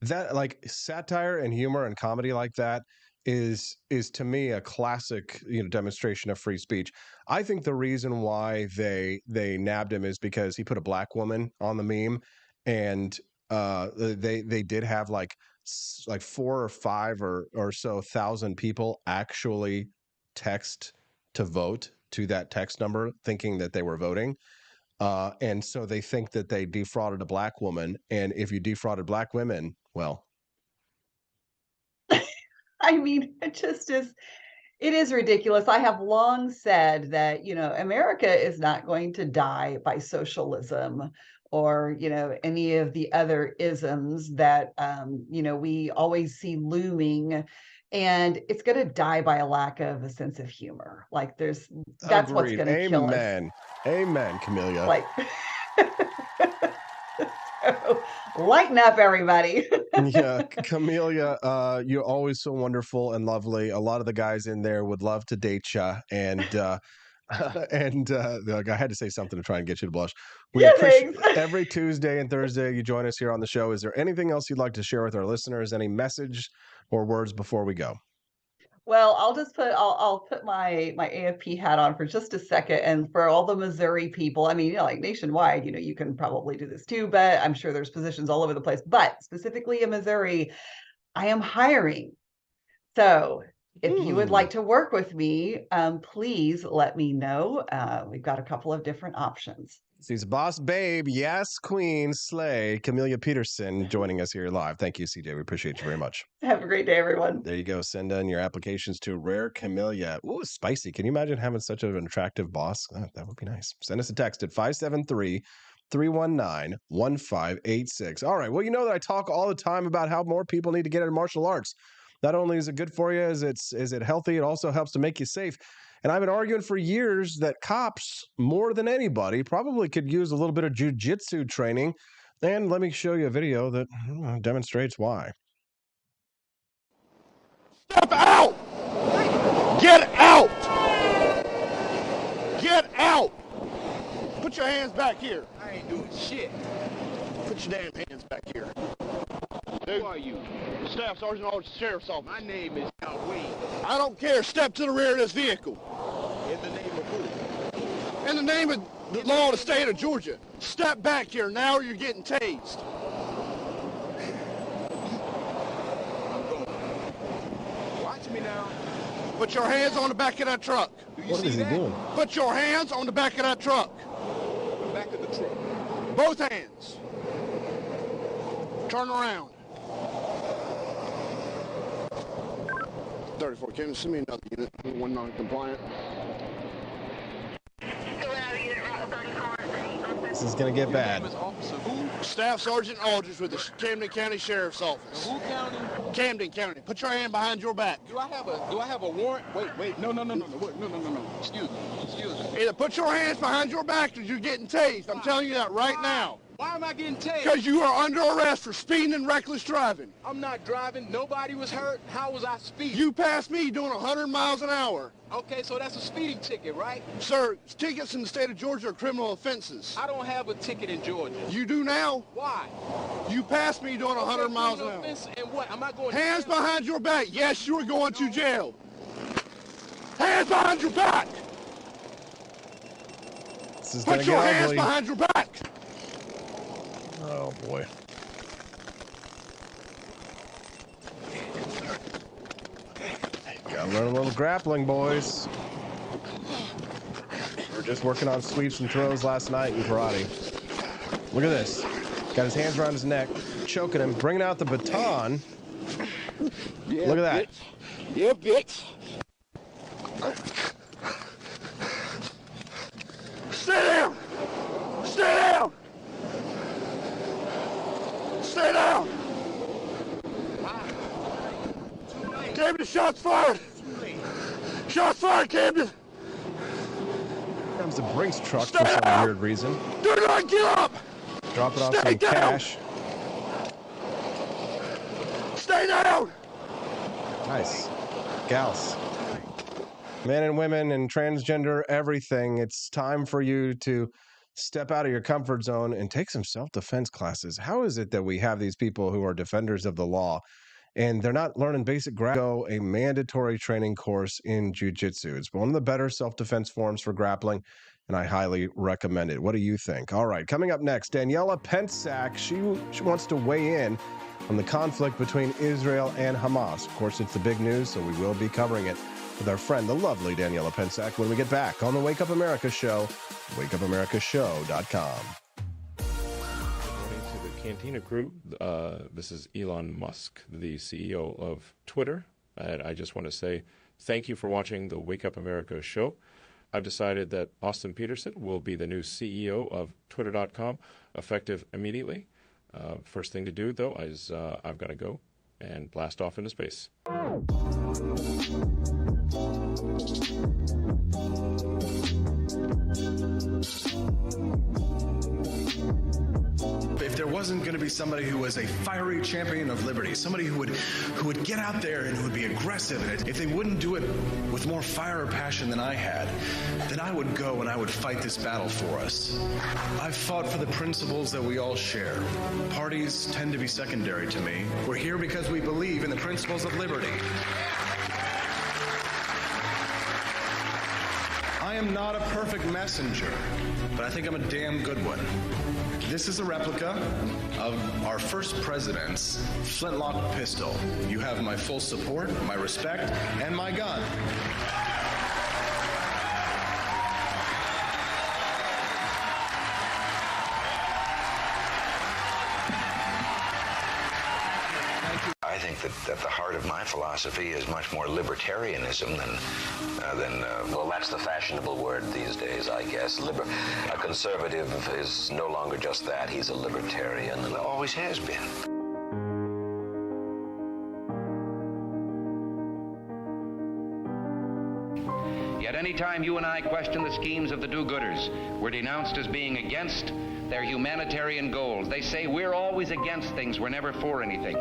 that, like, satire and humor and comedy like that is to me a classic, demonstration of free speech. I think the reason why they nabbed him is because he put a black woman on the meme, and they did have like 4 or 5 or so thousand people actually text to vote to that text number thinking that they were voting. And so they think that they defrauded a black woman. And if you defrauded black women, well. I mean, it is ridiculous. I have long said that, America is not going to die by socialism or, any of the other isms that, we always see looming. And it's going to die by a lack of a sense of humor. Like that's Agreed. What's going to kill us. Amen, Camellia. Like, lighten up, everybody. Yeah, Camellia, you're always so wonderful and lovely. A lot of the guys in there would love to date you, and like, I had to say something to try and get you to blush. We appreciate every Tuesday and Thursday you join us here on the show. Is there anything else you'd like to share with our listeners? Any message or words before we go? Well, I'll put my AFP hat on for just a second. And for all the Missouri people, I mean, like nationwide, you can probably do this too, but I'm sure there's positions all over the place. But specifically in Missouri, I am hiring. So if you would like to work with me, please let me know. We've got a couple of different options. She's boss babe. Yes, queen, slay. Camellia Peterson joining us here live. Thank you, CJ. We appreciate you very much. Have a great day, everyone. There you go. Send in your applications to Rare Camellia. Ooh, spicy. Can you imagine having such an attractive boss? Oh, that would be nice. Send us a text at 573-319-1586. All right. Well, you know that I talk all the time about how more people need to get into martial arts. Not only is it good for you, is it healthy, it also helps to make you safe. And I've been arguing for years that cops, more than anybody, probably could use a little bit of jiu-jitsu training. And let me show you a video that demonstrates why. Step out! Get out! Get out! Put your hands back here. I ain't doing shit. Put your damn hands back here. Who are you? Staff Sergeant of the Sheriff's Office. My name is Al Wayne. I don't care. Step to the rear of this vehicle. In the name of who? In the name of the law of the state of Georgia. Step back here now or you're getting tased. I'm going. Watch me now. Put your hands on the back of that truck. What is he doing? Put your hands on the back of that truck. The back of the truck. Both hands. Turn around. 34, can you send me another unit? One non-compliant. This is going to get bad. Staff Sergeant Aldridge with the Camden County Sheriff's Office. Who county? Camden County. Put your hand behind your back. Do I have a warrant? Wait. No. Excuse me. Excuse me. Either put your hands behind your back or you're getting tased. I'm telling you that right now. Why am I getting tased? Because you are under arrest for speeding and reckless driving. I'm not driving. Nobody was hurt. How was I speeding? You passed me doing 100 miles an hour. Okay, so that's a speeding ticket, right? Sir, tickets in the state of Georgia are criminal offenses. I don't have a ticket in Georgia. You do now? Why? You passed me doing 100 miles an hour. And what? Am I going to jail? Hands behind your back. Yes, you are going to jail. Hands behind your back. This is gonna Put your get hands ugly. behind your back. Oh boy. Gotta learn a little grappling, boys. We were just working on sweeps and throws last night in karate. Look at this. Got his hands around his neck, choking him, bringing out the baton. Yeah, look at that. Bitch. Yeah, bitch. Stay down. Stay down. Stay down! Camden, shots fired! Shots fired, Camden! Here comes the Brinks truck for some weird reason. Do not give up! Dropping off some cash. Stay down! Nice. Gals. Men and women and transgender everything. It's time for you to step out of your comfort zone and take some self-defense classes. How is it that we have these people who are defenders of the law and they're not learning basic go a mandatory training course in jiu-jitsu? It's one of the better self-defense forms for grappling, and I highly recommend it. What do you think? All right, coming up next, Daniela Pensack. She wants to weigh in on the conflict between Israel and Hamas. Of course, it's the big news, so we will be covering it with our friend, the lovely Daniela Pensack, when we get back on the Wake Up America Show, wakeupamericashow.com. Morning to the Cantina crew. This is Elon Musk, the CEO of Twitter. And I just want to say thank you for watching the Wake Up America Show. I've decided that Austin Peterson will be the new CEO of Twitter.com, effective immediately. First thing to do, though, is I've got to go and blast off into space. If there wasn't going to be somebody who was a fiery champion of liberty, somebody who would get out there and who would be aggressive, and if they wouldn't do it with more fire or passion than I had, then I would go and I would fight this battle for us. I've fought for the principles that we all share. Parties tend to be secondary to me. We're here because we believe in the principles of liberty. I am not a perfect messenger, but I think I'm a damn good one. This is a replica of our first president's flintlock pistol. You have my full support, my respect, and my gun. I think that at the heart of my philosophy is much more libertarianism than well, that's the fashionable word these days, I guess. A conservative is no longer just that. He's a libertarian and always has been. Yet any time you and I question the schemes of the do-gooders, we're denounced as being against their humanitarian goals. They say we're always against things, we're never for anything.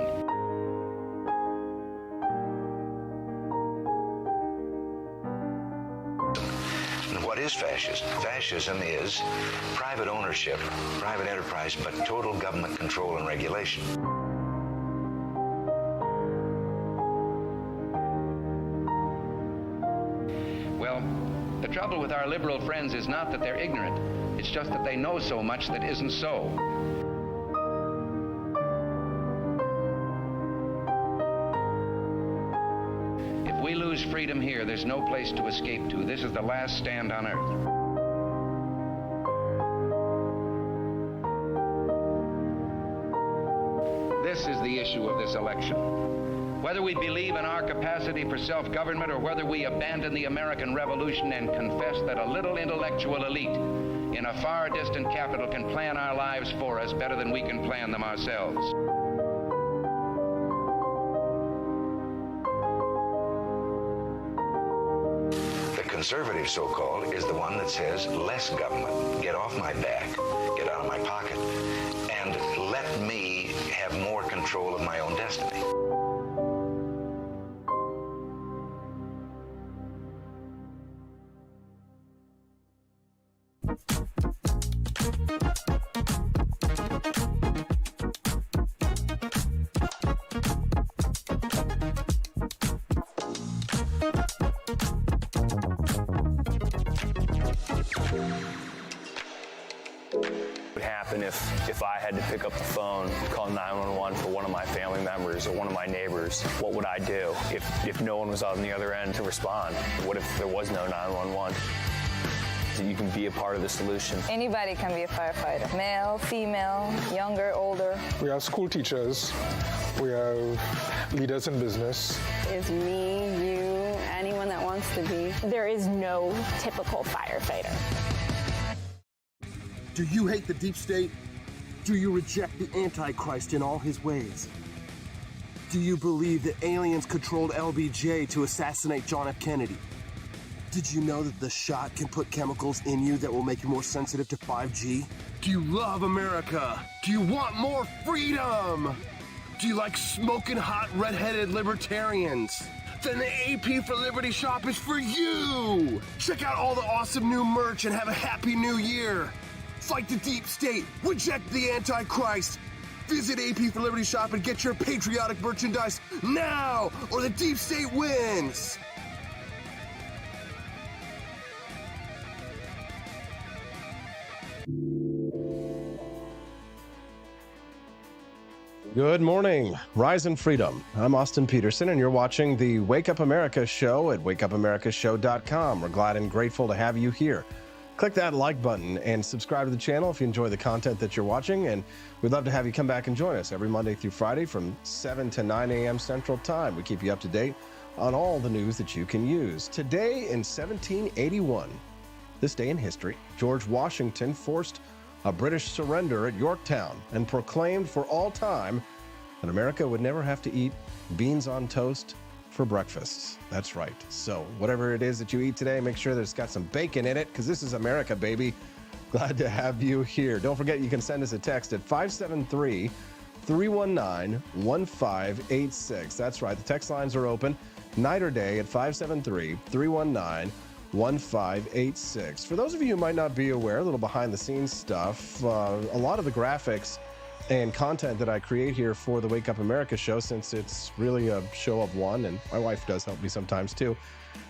What is fascism? Fascism is private ownership, private enterprise, but total government control and regulation. Well, the trouble with our liberal friends is not that they're ignorant. It's just that they know so much that isn't so. If we lose freedom here, there's no place to escape to. This is the last stand on earth. This is the issue of this election. Whether we believe in our capacity for self-government or whether we abandon the American Revolution and confess that a little intellectual elite in a far distant capital can plan our lives for us better than we can plan them ourselves. The conservative, so-called, is the one that says less government. Get off my back. Get out of my pocket. let me have more control of my own destiny. What would happen if I had to pick up the phone, call 911 for one of my family members or one of my neighbors? What would I do if no one was on the other end to respond? What if there was no 911? You can be a part of the solution. Anybody can be a firefighter. Male, female, younger, older. We have school teachers. We have leaders in business. Is me, you, anyone that wants to be. There is no typical firefighter. Do you hate the deep state? Do you reject the Antichrist in all his ways? Do you believe that aliens controlled LBJ to assassinate John F. Kennedy? Did you know that the shot can put chemicals in you that will make you more sensitive to 5G? Do you love America? Do you want more freedom? Do you like smoking hot red-headed libertarians? Then the AP for Liberty shop is for you! Check out all the awesome new merch and have a happy new year! Fight the deep state, reject the Antichrist! Visit AP for Liberty shop and get your patriotic merchandise now, or the deep state wins! Good morning, Rise in Freedom. I'm Austin Peterson, and you're watching the Wake Up America show at wakeupAmericashow.com. We're glad and grateful to have you here. Click that like button and subscribe to the channel if you enjoy the content that you're watching, and we'd love to have you come back and join us every Monday through Friday from 7 to 9 a.m. Central Time. We keep you up to date on all the news that you can use. Today in 1781, this day in history, George Washington forced a British surrender at Yorktown and proclaimed for all time that America would never have to eat beans on toast for breakfast. That's right. So whatever it is that you eat today, make sure that it's got some bacon in it, because this is America, baby. Glad to have you here. Don't forget, you can send us a text at 573-319-1586. That's right. The text lines are open night or day at 573-319-1586. For those of you who might not be aware, a little behind the scenes stuff, a lot of the graphics and content that I create here for the Wake Up America show, since it's really a show of one, and my wife does help me sometimes too.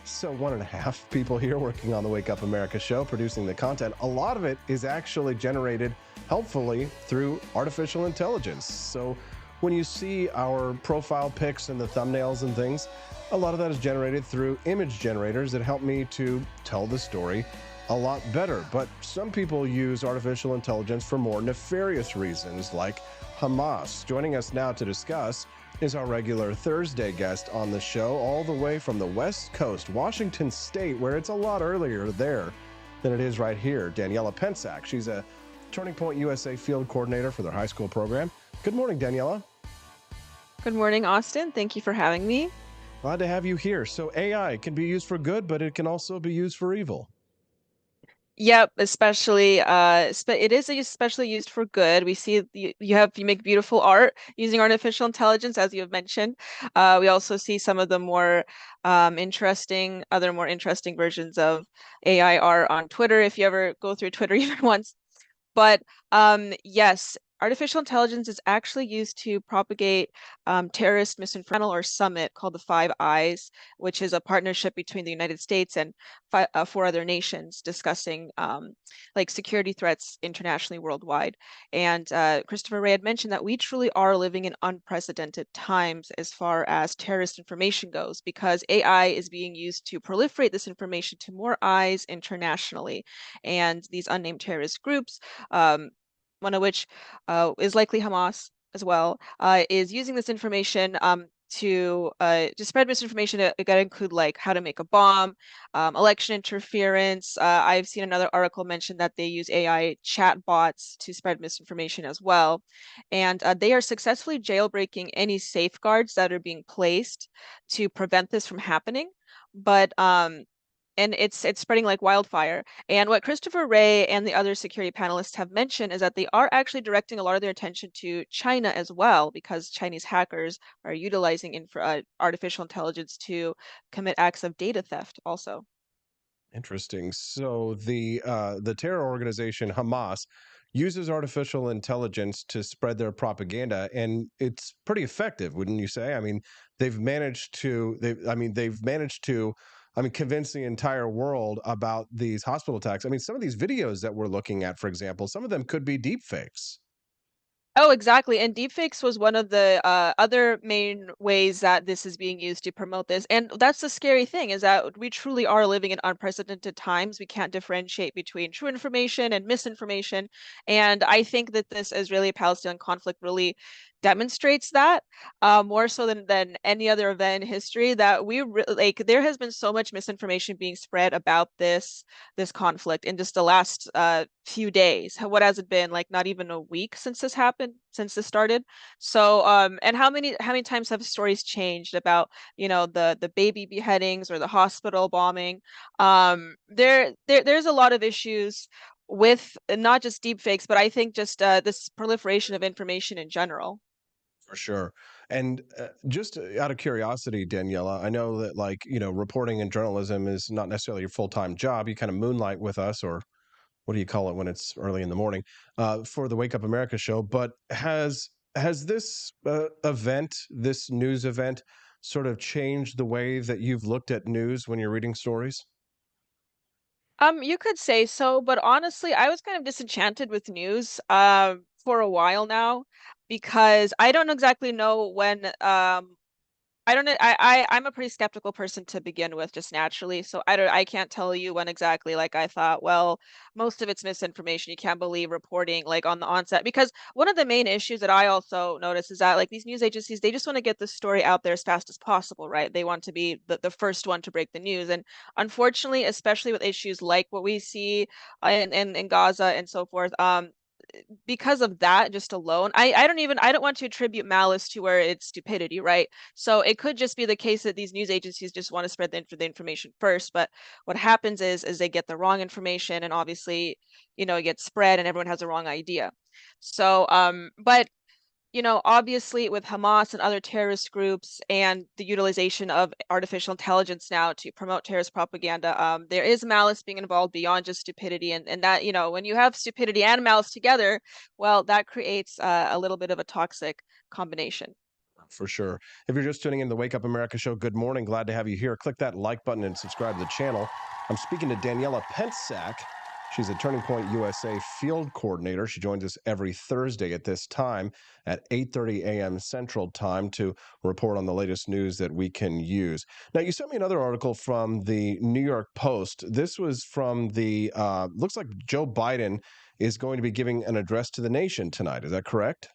So 1.5 people here working on the Wake Up America show, producing the content. A lot of it is actually generated helpfully through artificial intelligence. So when you see our profile pics and the thumbnails and things, a lot of that is generated through image generators that help me to tell the story a lot better. But some people use artificial intelligence for more nefarious reasons, like Hamas. Joining us now to discuss is our regular Thursday guest on the show, all the way from the West Coast, Washington State, where it's a lot earlier there than it is right here, Daniela Pensack. She's a Turning Point USA field coordinator for their high school program. Good morning, Daniela. Good morning, Austin. Thank you for having me. Glad to have you here. So AI can be used for good, but it can also be used for evil. Yep, especially it is especially used for good. We see you make beautiful art using artificial intelligence, as you have mentioned. We also see some of the more interesting versions of AI art on Twitter, if you ever go through Twitter even once. But yes, artificial intelligence is actually used to propagate terrorist misinformation or summit called the Five Eyes, which is a partnership between the United States and 4 other nations discussing like security threats internationally, worldwide. And Christopher Ray had mentioned that we truly are living in unprecedented times as far as terrorist information goes, because AI is being used to proliferate this information to more eyes internationally. And these unnamed terrorist groups, one of which is likely Hamas as well, is using this information to spread misinformation. It got to include like how to make a bomb, election interference. I've seen another article mention that they use AI chat bots to spread misinformation as well. And they are successfully jailbreaking any safeguards that are being placed to prevent this from happening. But and it's spreading like wildfire. And what Christopher Wray and the other security panelists have mentioned is that they are actually directing a lot of their attention to China as well, because Chinese hackers are utilizing artificial intelligence to commit acts of data theft also. Interesting. So the terror organization Hamas uses artificial intelligence to spread their propaganda, and it's pretty effective, wouldn't you say? I mean, they've managed to convince the entire world about these hospital attacks. I mean, some of these videos that we're looking at, for example, some of them could be deep fakes. Oh, exactly. And deepfakes was one of the other main ways that this is being used to promote this. And that's the scary thing, is that we truly are living in unprecedented times. We can't differentiate between true information and misinformation. And I think that this Israeli-Palestinian conflict really demonstrates that, more so than any other event in history, that there has been so much misinformation being spread about this conflict in just the last few days. What has it been, like not even a week since this happened, since this started? So and how many times have stories changed about, the baby beheadings or the hospital bombing? There's a lot of issues with not just deepfakes, but I think just this proliferation of information in general. For sure. And just out of curiosity, Daniela, I know that reporting and journalism is not necessarily your full-time job. You kind of moonlight with us, or what do you call it when it's early in the morning, for the Wake Up America show. But has this this news event, sort of changed the way that you've looked at news when you're reading stories? You could say so, but honestly, I was kind of disenchanted with news for a while now, because I don't exactly know when I don't know. I'm a pretty skeptical person to begin with, just naturally. So I can't tell you when exactly, like, I thought, well, most of it's misinformation. You can't believe reporting like on the onset, because one of the main issues that I also notice is that, like, these news agencies, they just want to get the story out there as fast as possible, right? They want to be the first one to break the news. And unfortunately, especially with issues like what we see in Gaza and so forth, because of that just alone, I don't want to attribute malice to where it's stupidity, right? So it could just be the case that these news agencies just want to spread the information first. But what happens is they get the wrong information, and obviously, it gets spread and everyone has a wrong idea. So but obviously, with Hamas and other terrorist groups and the utilization of artificial intelligence now to promote terrorist propaganda, there is malice being involved beyond just stupidity. And that, when you have stupidity and malice together, well, that creates a little bit of a toxic combination. For sure. If you're just tuning in to the Wake Up America show, good morning. Glad to have you here. Click that like button and subscribe to the channel. I'm speaking to Daniela Pensack. She's a Turning Point USA field coordinator. She joins us every Thursday at this time at 8:30 a.m. Central Time to report on the latest news that we can use. Now, you sent me another article from the New York Post. This was from the, looks like Joe Biden is going to be giving an address to the nation tonight. Is that correct?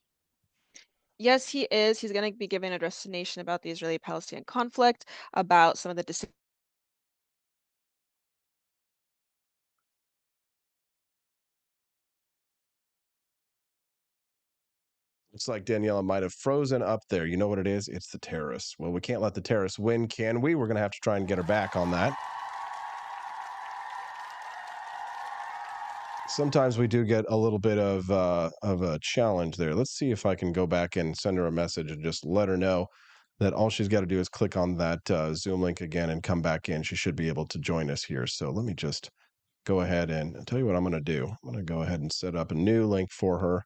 Yes, he is. He's going to be giving a address to the nation about the Israeli-Palestinian conflict, about some of the decisions. Looks like Daniela might have frozen up there. You know what it is? It's the terrorists. Well, we can't let the terrorists win, can we? We're going to have to try and get her back on that. Sometimes we do get a little bit of a challenge there. Let's see if I can go back and send her a message and just let her know that all she's got to do is click on that Zoom link again and come back in. She should be able to join us here. So let me just go ahead and I'll tell you what I'm going to do. I'm going to go ahead and set up a new link for her,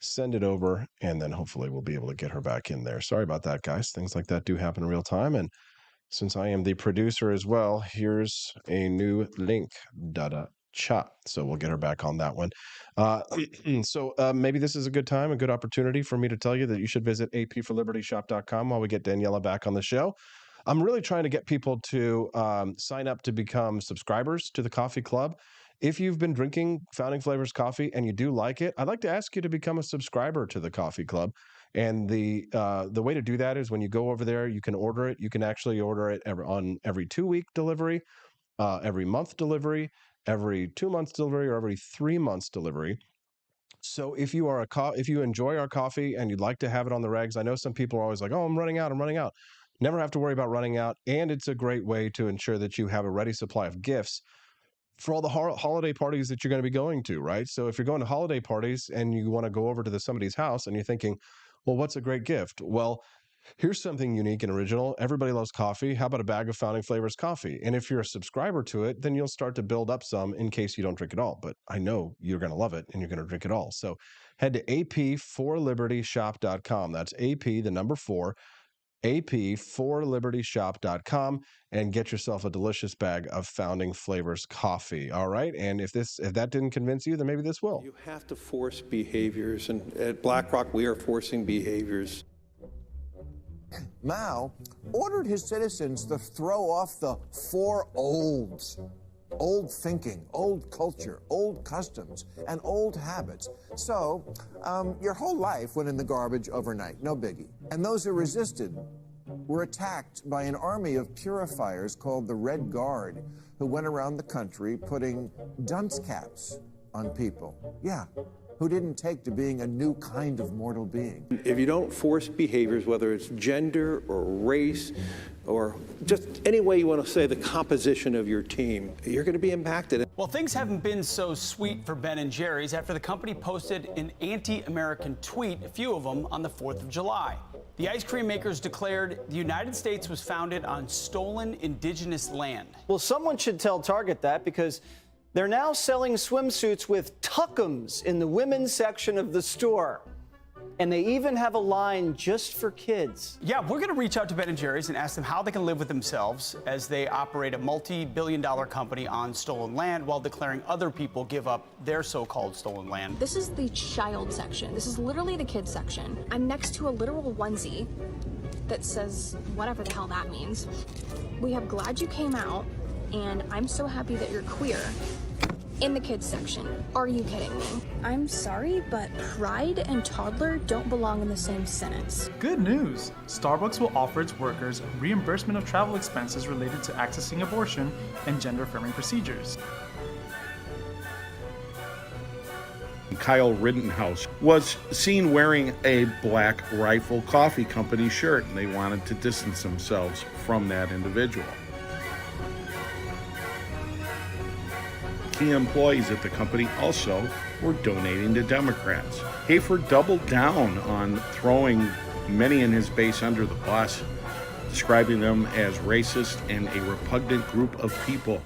send it over, and then hopefully we'll be able to get her back in there. Sorry about that, guys. Things like that do happen in real time. And since I am the producer as well, here's a new link. Cha. So we'll get her back on that one. So maybe this is a good time, a good opportunity for me to tell you that you should visit apforlibertyshop.com while we get Daniela back on the show. I'm really trying to get people to sign up to become subscribers to the coffee club. If you've been drinking Founding Flavors coffee and you do like it, I'd like to ask you to become a subscriber to the coffee club. And the way to do that is when you go over there, you can order it. You can actually order it on every 2-week delivery, every month delivery, every 2 months delivery, or every 3 months delivery. So if you are if you enjoy our coffee and you'd like to have it on the regs, I know some people are always like, "Oh, I'm running out. never have to worry about running out, and it's a great way to ensure that you have a ready supply of gifts for all the holiday parties that you're going to be going to, right? So if you're going to holiday parties and you want to go over to somebody's house and you're thinking, well, what's a great gift? Well, here's something unique and original. Everybody loves coffee. How about a bag of Founding Flavors coffee? And if you're a subscriber to it, then you'll start to build up some in case you don't drink it all. But I know you're going to love it and you're going to drink it all. So head to ap4libertyshop.com. That's AP, the number 4, ap4libertyshop.com, and get yourself a delicious bag of Founding Flavors coffee. All right. And if that didn't convince you, then maybe this will. You have to force behaviors. And at BlackRock, we are forcing behaviors. Mao ordered his citizens to throw off the 4 olds. Old thinking, old culture, old customs, and old habits. So, your whole life went in the garbage overnight, no biggie. And those who resisted were attacked by an army of purifiers called the Red Guard, who went around the country putting dunce caps on people. Yeah, who didn't take to being a new kind of mortal being. If you don't force behaviors, whether it's gender or race or just any way you want to say the composition of your team, you're going to be impacted. Well, things haven't been so sweet for Ben & Jerry's after the company posted an anti-American tweet, a few of them, on the 4th of July. The ice cream makers declared the United States was founded on stolen indigenous land. Well, someone should tell Target that, because they're now selling swimsuits with tuckums in the women's section of the store. And they even have a line just for kids. Yeah, we're going to reach out to Ben & Jerry's and ask them how they can live with themselves as they operate a multi-billion-dollar company on stolen land while declaring other people give up their so-called stolen land. This is the child section. This is literally the kids section. I'm next to a literal onesie that says whatever the hell that means. We have "Glad You Came Out" and "I'm so happy that you're queer" in the kids section. Are you kidding me? I'm sorry, but pride and toddler don't belong in the same sentence. Good news! Starbucks will offer its workers reimbursement of travel expenses related to accessing abortion and gender-affirming procedures. Kyle Rittenhouse was seen wearing a Black Rifle Coffee Company shirt, and they wanted to distance themselves from that individual. Key employees at the company also were donating to Democrats. Hafer doubled down on throwing many in his base under the bus, describing them as racist and a repugnant group of people.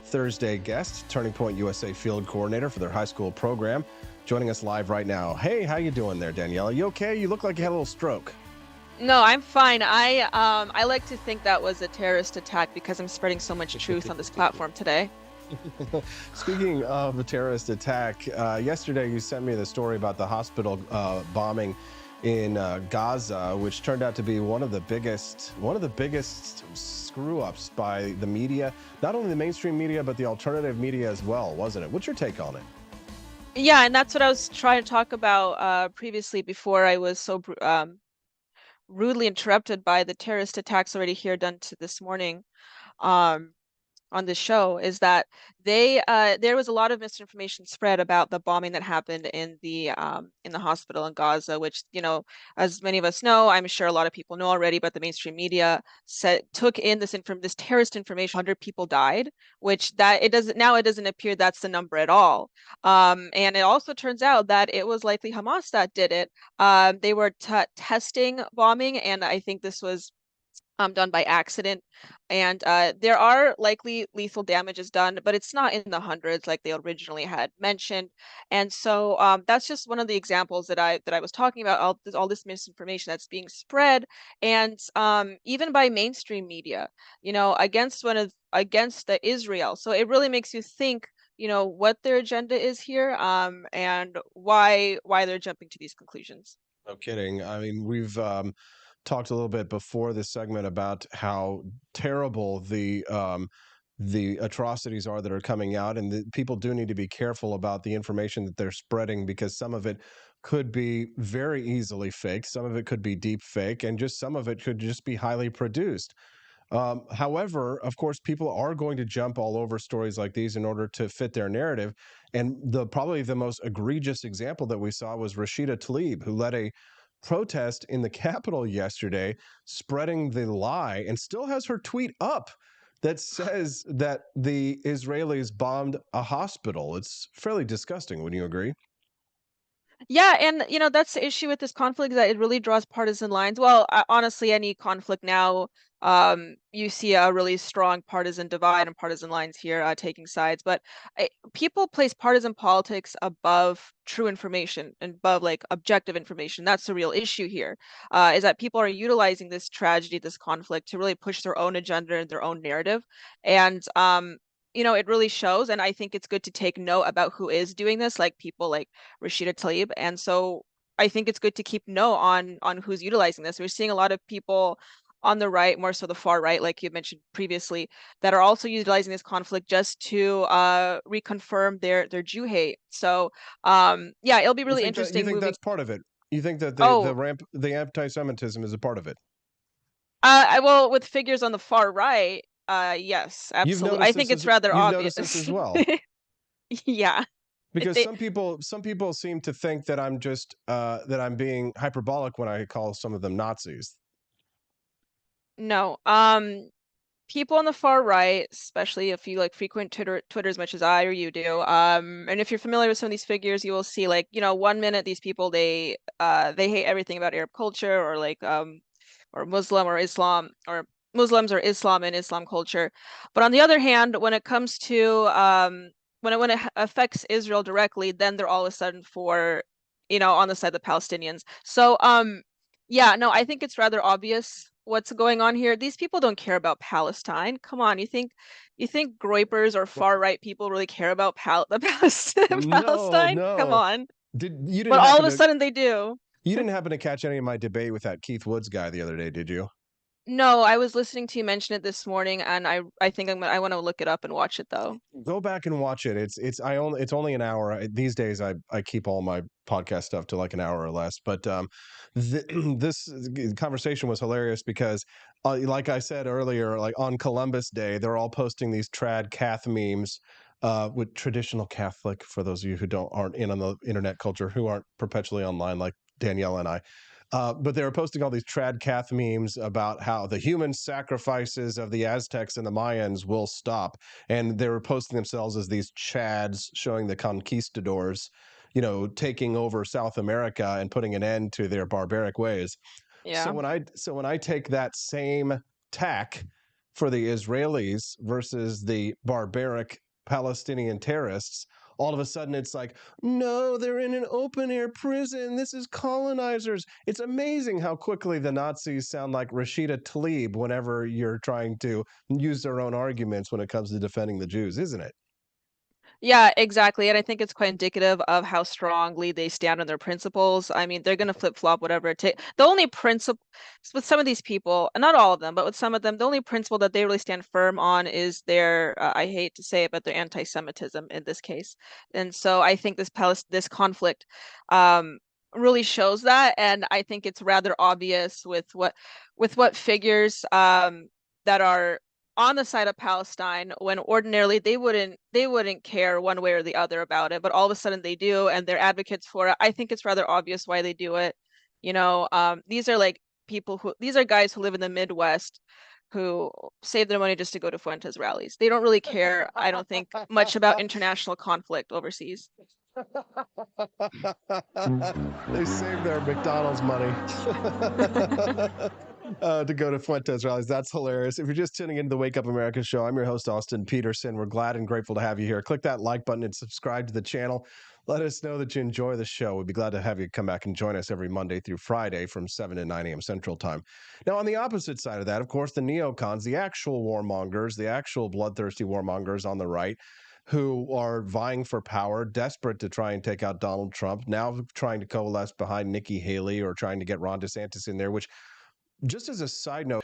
Thursday guest, Turning Point USA field coordinator for their high school program, joining us live right now. Hey, how you doing there, Daniela? You okay? You look like you had a little stroke. No, I'm fine. I like to think that was a terrorist attack because I'm spreading so much truth on this platform today. Speaking of a terrorist attack, yesterday you sent me the story about the hospital bombing in Gaza, which turned out to be one of the biggest screw-ups by the media, not only the mainstream media, but the alternative media as well, wasn't it? What's your take on it? Yeah, and that's what I was trying to talk about previously before I was so rudely interrupted by the terrorist attacks already here done to this morning on this show, is that there was a lot of misinformation spread about the bombing that happened in the hospital in Gaza, which, you know, as many of us know, I'm sure a lot of people know already, but the mainstream media took in this terrorist information. 100 people died, which it doesn't appear that's the number at all. And it also turns out that it was likely Hamas that did it. They were testing bombing, and I think this was done by accident, and there are likely lethal damages done, but it's not in the hundreds like they originally had mentioned. And so that's just one of the examples that I was talking about, all this misinformation that's being spread, and even by mainstream media, you know, against the Israel. So it really makes you think, you know, what their agenda is here, and why they're jumping to these conclusions. No kidding. I mean, we've talked a little bit before this segment about how terrible the the atrocities are that are coming out, and the people do need to be careful about the information that they're spreading, because some of it could be very easily faked, some of it could be deep fake, and just some of it could just be highly produced. However, of course, people are going to jump all over stories like these in order to fit their narrative. And probably the most egregious example that we saw was Rashida Tlaib, who led a protest in the Capitol yesterday, spreading the lie, and still has her tweet up that says that the Israelis bombed a hospital. It's fairly disgusting. Wouldn't you agree? Yeah, and that's the issue with this conflict, is that it really draws partisan lines. Well, honestly, any conflict now, you see a really strong partisan divide and partisan lines here, taking sides. But people place partisan politics above true information and above like objective information. That's the real issue here, is that people are utilizing this tragedy, this conflict, to really push their own agenda and their own narrative. And it really shows, and I think it's good to take note about who is doing this, like people like Rashida Tlaib. And so I think it's good to keep note on who's utilizing this. We're seeing a lot of people on the right, more so the far right, like you mentioned previously, that are also utilizing this conflict just to reconfirm their Jew hate. So yeah, it'll be really interesting. You think moving. that's part of it? You think that Oh, the anti-Semitism is a part of it? well, with figures on the far right, yes, absolutely. I think it's rather You've obvious. noticed this as well. Yeah. Because some people seem to think that I'm just that I'm being hyperbolic when I call some of them Nazis. No. People on the far right, especially if you like frequent Twitter as much as I or you do, and if you're familiar with some of these figures, you will see, like, 1 minute these people, they hate everything about Arab culture, or like or Muslim or Islam, or Muslims or Islam and Islam culture. But on the other hand, when it comes to when it affects Israel directly, then they're all of a sudden for, on the side of the Palestinians. So yeah, no, I think it's rather obvious what's going on here. These people don't care about Palestine. Come on, you think groypers or far right people really care about Palestine? No. Come on. You didn't But all of happen a to- sudden they do. You didn't happen to catch any of my debate with that Keith Woods guy the other day, did you? No, I was listening to you mention it this morning, and I think I want to look it up and watch it though. Go back and watch it. It's only an hour. These days I keep all my podcast stuff to like an hour or less. But this conversation was hilarious because, like I said earlier, like on Columbus Day, they're all posting these trad Cath memes with traditional Catholic. For those of you who aren't in on the internet culture, who aren't perpetually online like Danielle and I. But they were posting all these trad Cath memes about how the human sacrifices of the Aztecs and the Mayans will stop. And they were posting themselves as these Chads, showing the conquistadors, taking over South America and putting an end to their barbaric ways. Yeah. So when I take that same tack for the Israelis versus the barbaric Palestinian terrorists, all of a sudden it's like, no, they're in an open air prison. This is colonizers. It's amazing how quickly the Nazis sound like Rashida Tlaib whenever you're trying to use their own arguments when it comes to defending the Jews, isn't it? Yeah, exactly. And I think it's quite indicative of how strongly they stand on their principles. I mean, they're going to flip-flop whatever it takes. The only principle with some of these people, and not all of them, but with some of them, the only principle that they really stand firm on is their, I hate to say it, but their anti-Semitism in this case. And so I think this conflict really shows that. And I think it's rather obvious with what figures that are on the side of Palestine, when ordinarily they wouldn't care one way or the other about it, but all of a sudden they do, and they're advocates for it. I think it's rather obvious why they do it. These are like these are guys who live in the Midwest who save their money just to go to Fuentes rallies. They don't really care, I don't think, much about international conflict overseas. They save their McDonald's money to go to Fuentes rallies. That's hilarious. If you're just tuning into the Wake Up America show, I'm your host, Austin Peterson. We're glad and grateful to have you here. Click that like button and subscribe to the channel. Let us know that you enjoy the show. We'd be glad to have you come back and join us every Monday through Friday from 7 to 9 a.m. Central Time. Now, on the opposite side of that, of course, the neocons, the actual warmongers, the actual bloodthirsty warmongers on the right, who are vying for power, desperate to try and take out Donald Trump, now trying to coalesce behind Nikki Haley or trying to get Ron DeSantis in there, which, just as a side note,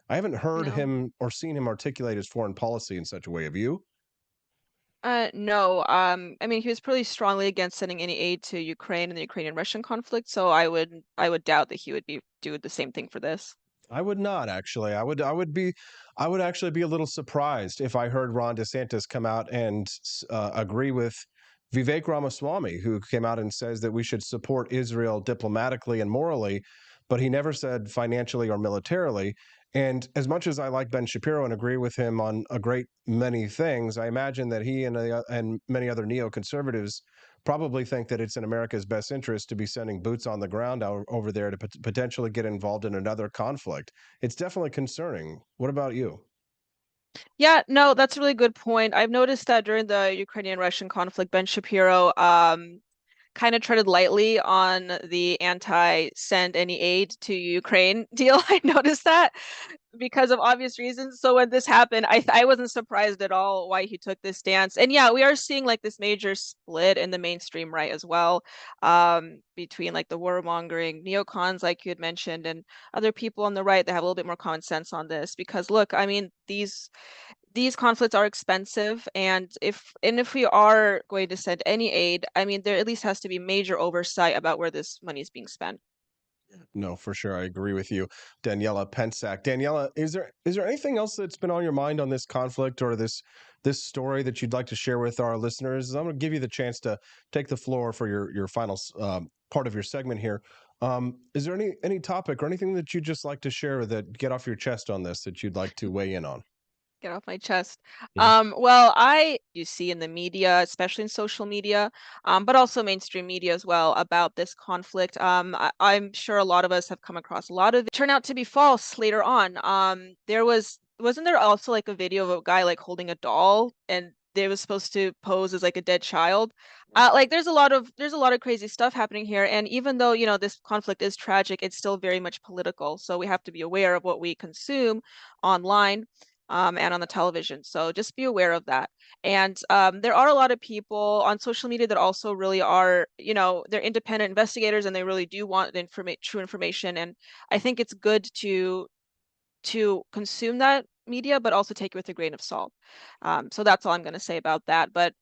I haven't heard No. him or seen him articulate his foreign policy in such a way. Have you? No. I mean, he was pretty strongly against sending any aid to Ukraine and the Ukrainian-Russian conflict, so I would doubt that he would be do the same thing for this. I would not actually. I would actually be a little surprised if I heard Ron DeSantis come out and agree with Vivek Ramaswamy, who came out and says that we should support Israel diplomatically and morally, but he never said financially or militarily. And as much as I like Ben Shapiro and agree with him on a great many things, I imagine that he and many other neoconservatives probably think that it's in America's best interest to be sending boots on the ground over there to potentially get involved in another conflict. It's definitely concerning. What about you? Yeah, no, that's a really good point. I've noticed that during the Ukrainian-Russian conflict, Ben Shapiro kind of treaded lightly on the anti-send any aid to Ukraine deal. I noticed that because of obvious reasons. So when this happened, I wasn't surprised at all why he took this stance. And yeah, we are seeing like this major split in the mainstream right as well, between like the warmongering neocons, like you had mentioned, and other people on the right that have a little bit more common sense on this. Because look, I mean, these conflicts are expensive, and if we are going to send any aid, I mean, there at least has to be major oversight about where this money is being spent. No, for sure. I agree with you. Daniela Pensack. Daniela, is there anything else that's been on your mind on this conflict or this story that you'd like to share with our listeners? I'm going to give you the chance to take the floor for your final part of your segment here. Is there any topic or anything that you'd just like to share that get off your chest on this that you'd like to weigh in on? Get off my chest. Mhm. Well, you see in the media, especially in social media, but also mainstream media as well, about this conflict. I'm sure a lot of us have come across a lot of it turn out to be false later on. Wasn't there also like a video of a guy like holding a doll and they was supposed to pose as like a dead child? Like there's a lot of crazy stuff happening here, and even though this conflict is tragic, it's still very much political. So we have to be aware of what we consume online, and on the television. So just be aware of that. And there are a lot of people on social media that also really are, they're independent investigators and they really do want the true information. And I think it's good to consume that media, but also take it with a grain of salt. So that's all I'm going to say about that. But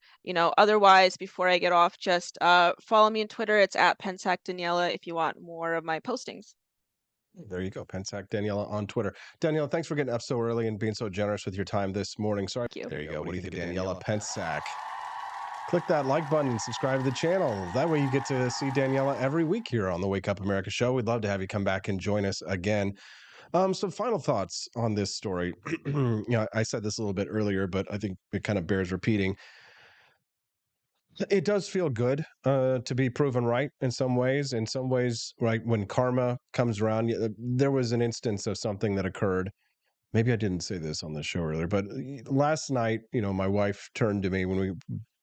otherwise, before I get off, just follow me on Twitter. It's at Pensac Daniela if you want more of my postings. There you go, Pensac Daniela on Twitter. Daniela, thanks for getting up so early and being so generous with your time this morning. Sorry. Thank you. There you go. What do you think, Daniela Pensac? Click that like button and subscribe to the channel. That way you get to see Daniela every week here on the Wake Up America show. We'd love to have you come back and join us again. Some final thoughts on this story. I said this a little bit earlier, but I think it kind of bears repeating. It does feel good to be proven right in some ways. In some ways, right, when karma comes around, there was an instance of something that occurred. Maybe I didn't say this on the show earlier, but last night, my wife turned to me when we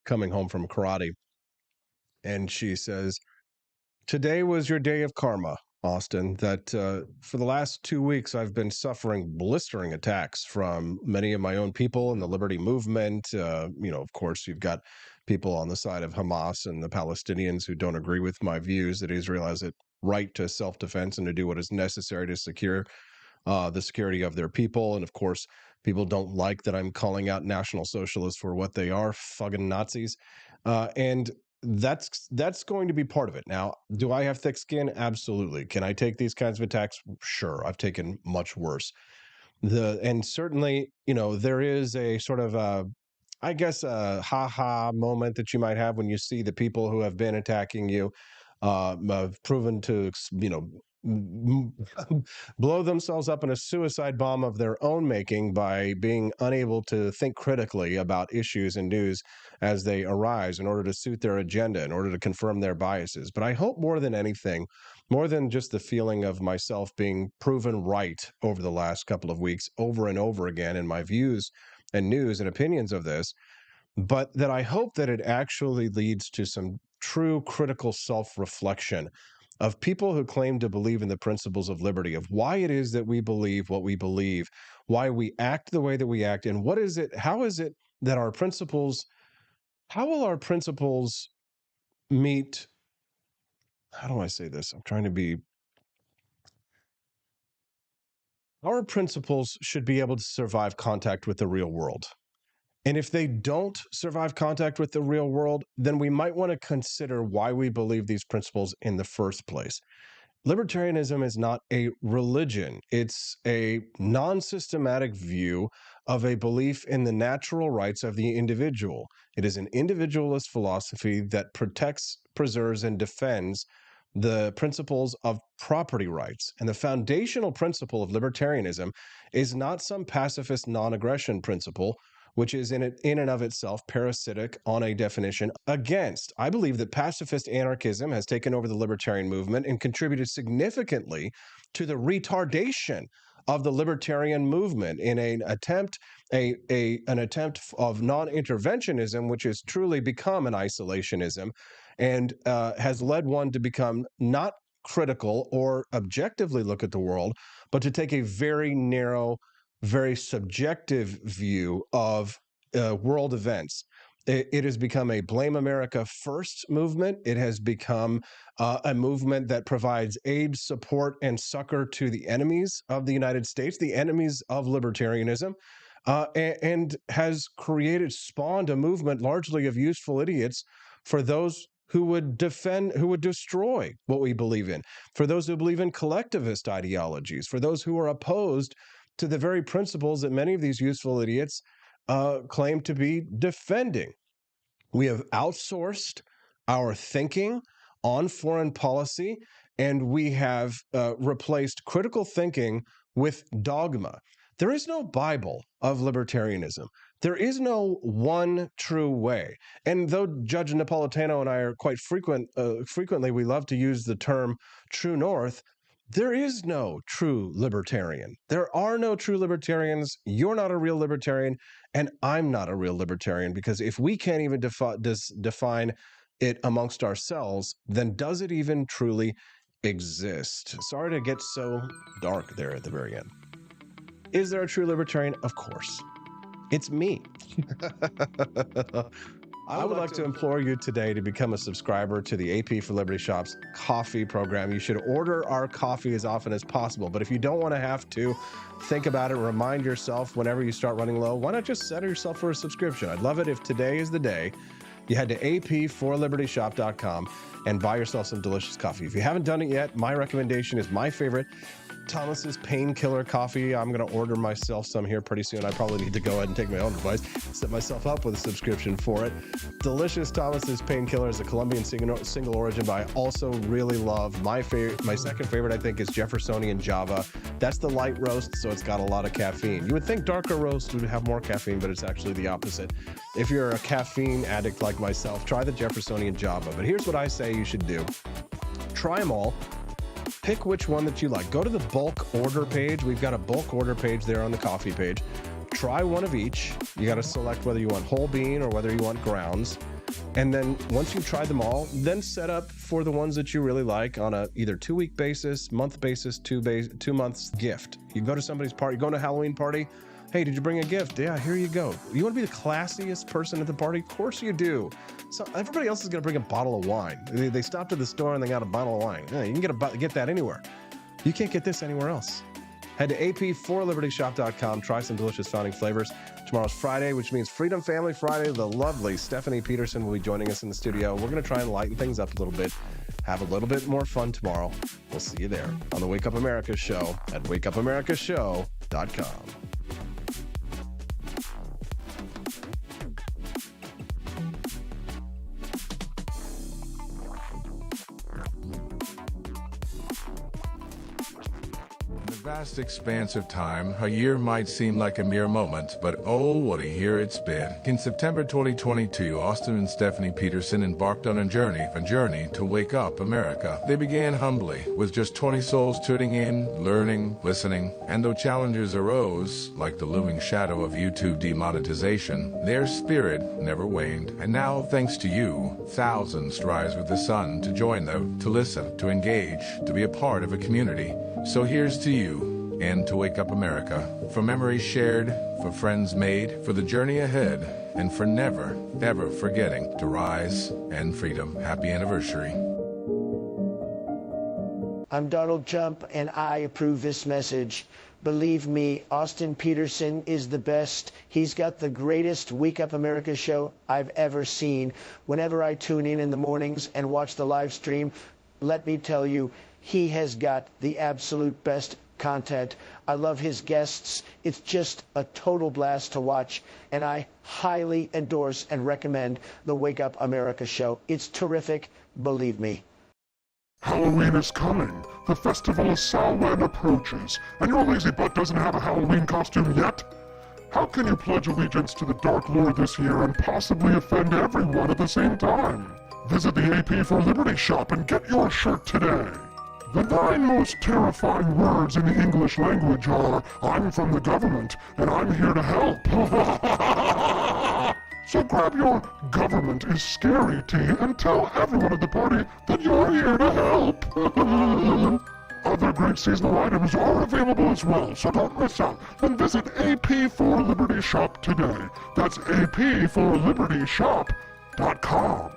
coming home from karate, and she says, "Today was your day of karma, Austin. That for the last 2 weeks, I've been suffering blistering attacks from many of my own people in the liberty movement. Of course, you've got people on the side of Hamas and the Palestinians who don't agree with my views that Israel has a right to self-defense and to do what is necessary to secure the security of their people. And of course, people don't like that I'm calling out National Socialists for what they are, fucking Nazis. And that's going to be part of it. Now, do I have thick skin? Absolutely. Can I take these kinds of attacks? Sure. I've taken much worse. And certainly, there is a sort of I guess a ha moment that you might have when you see the people who have been attacking you have proven to, blow themselves up in a suicide bomb of their own making by being unable to think critically about issues and news as they arise in order to suit their agenda, in order to confirm their biases. But I hope more than anything, more than just the feeling of myself being proven right over the last couple of weeks, over and over again in my views and news and opinions of this, but that I hope that it actually leads to some true critical self-reflection of people who claim to believe in the principles of liberty, of why it is that we believe what we believe, why we act the way that we act, and how is it that our principles, how will our principles meet, how do I say this? I'm trying to be Our principles should be able to survive contact with the real world. And if they don't survive contact with the real world, then we might want to consider why we believe these principles in the first place. Libertarianism is not a religion. It's a non-systematic view of a belief in the natural rights of the individual. It is an individualist philosophy that protects, preserves, and defends the principles of property rights. And the foundational principle of libertarianism is not some pacifist non-aggression principle, which is in and of itself parasitic on a definition against. I believe that pacifist anarchism has taken over the libertarian movement and contributed significantly to the retardation of the libertarian movement in an attempt of non-interventionism, which has truly become an isolationism and has led one to become not critical or objectively look at the world, but to take a very narrow, very subjective view of world events. It has become a Blame America First movement. It has become a movement that provides aid, support, and succor to the enemies of the United States, the enemies of libertarianism, and has spawned a movement largely of useful idiots for those who would destroy what we believe in, for those who believe in collectivist ideologies, for those who are opposed to the very principles that many of these useful idiots claim to be defending. We have outsourced our thinking on foreign policy, and we have replaced critical thinking with dogma. There is no Bible of libertarianism. There is no one true way. And though Judge Napolitano and I are quite frequently, we love to use the term true north, there is no true libertarian. There are no true libertarians. You're not a real libertarian, and I'm not a real libertarian, because if we can't even define it amongst ourselves, then does it even truly exist? Sorry to get so dark there at the very end. Is there a true libertarian? Of course. It's me. I would like to implore you today to become a subscriber to the AP for Liberty Shop's coffee program. You should order our coffee as often as possible. But if you don't want to have to think about it, remind yourself whenever you start running low, why not just set yourself for a subscription? I'd love it if today is the day you head to ap4libertyshop.com and buy yourself some delicious coffee. If you haven't done it yet, my recommendation is my favorite, Thomas's Painkiller Coffee. I'm going to order myself some here pretty soon. I probably need to go ahead and take my own advice, set myself up with a subscription for it. Delicious Thomas's Painkiller is a Colombian single origin, but I also really love my second favorite, I think, is Jeffersonian Java. That's the light roast, so it's got a lot of caffeine. You would think darker roast would have more caffeine, but it's actually the opposite. If you're a caffeine addict like myself, try the Jeffersonian Java. But here's what I say you should do. Try them all. Pick which one that you like. Go to the bulk order page. We've got a bulk order page there on the coffee page. Try one of each. You got to select whether you want whole bean or whether you want grounds. And then once you've tried them all, then set up for the ones that you really like on a either 2-week basis, month basis, 2 months gift. You go to somebody's party, you go to a Halloween party. Hey, did you bring a gift? Yeah, here you go. You want to be the classiest person at the party? Of course you do. So everybody else is going to bring a bottle of wine. They stopped at the store and they got a bottle of wine. Yeah, you can get that anywhere. You can't get this anywhere else. Head to ap4libertyshop.com. Try some delicious founding flavors. Tomorrow's Friday, which means Freedom Family Friday. The lovely Stephanie Peterson will be joining us in the studio. We're going to try and lighten things up a little bit. Have a little bit more fun tomorrow. We'll see you there on the Wake Up America Show at wakeupAmericaShow.com. Vast expanse of time, a year might seem like a mere moment, but oh, what a year it's been. In September 2022, Austin and Stephanie Peterson embarked on a journey to wake up America. They began humbly, with just 20 souls tuning in, learning, listening, and though challenges arose, like the looming shadow of YouTube demonetization, their spirit never waned. And now, thanks to you, thousands rise with the sun to join them, to listen, to engage, to be a part of a community. So here's to you, and to Wake Up America, for memories shared, for friends made, for the journey ahead, and for never, ever forgetting to rise and freedom. Happy anniversary. I'm Donald Trump, and I approve this message Believe me, Austin Peterson is the best. He's got the greatest Wake Up America show I've ever seen. Whenever I tune in the mornings and watch the live stream, let me tell you, he has got the absolute best content. I love his guests. It's just a total blast to watch, and I highly endorse and recommend the Wake Up America show. It's terrific, believe me. Halloween is coming. The festival of Samhain approaches, and your lazy butt doesn't have a Halloween costume yet? How can you pledge allegiance to the Dark Lord this year and possibly offend everyone at the same time? Visit the AP for Liberty shop and get your shirt today. The 9 most terrifying words in the English language are, I'm from the government, and I'm here to help. So grab your government is scary tee and tell everyone at the party that you're here to help. Other great seasonal items are available as well, so don't miss out. Then visit AP for Liberty shop today. That's apforlibertyshop.com.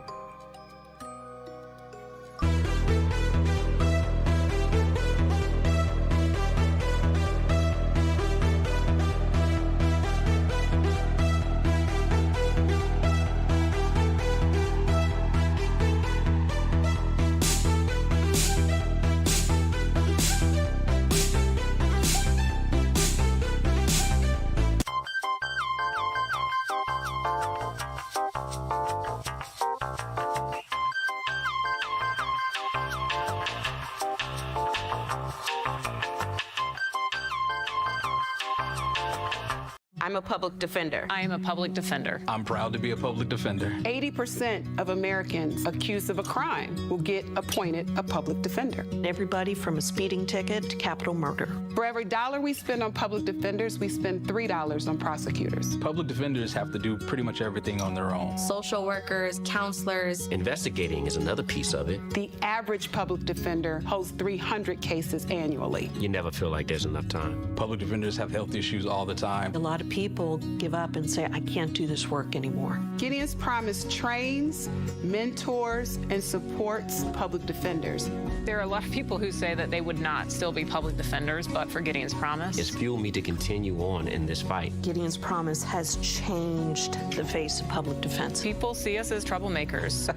I'm a public defender. I am a public defender. I'm proud to be a public defender. 80% of Americans accused of a crime will get appointed a public defender. Everybody from a speeding ticket to capital murder. For every dollar we spend on public defenders, we spend $3 on prosecutors. Public defenders have to do pretty much everything on their own. Social workers, counselors. Investigating is another piece of it. The average public defender holds 300 cases annually. You never feel like there's enough time. Public defenders have health issues all the time. A lot of people give up and say, I can't do this work anymore. Gideon's Promise trains, mentors, and supports public defenders. There are a lot of people who say that they would not still be public defenders, but for Gideon's Promise. It's fueled me to continue on in this fight. Gideon's Promise has changed the face of public defense. People see us as troublemakers.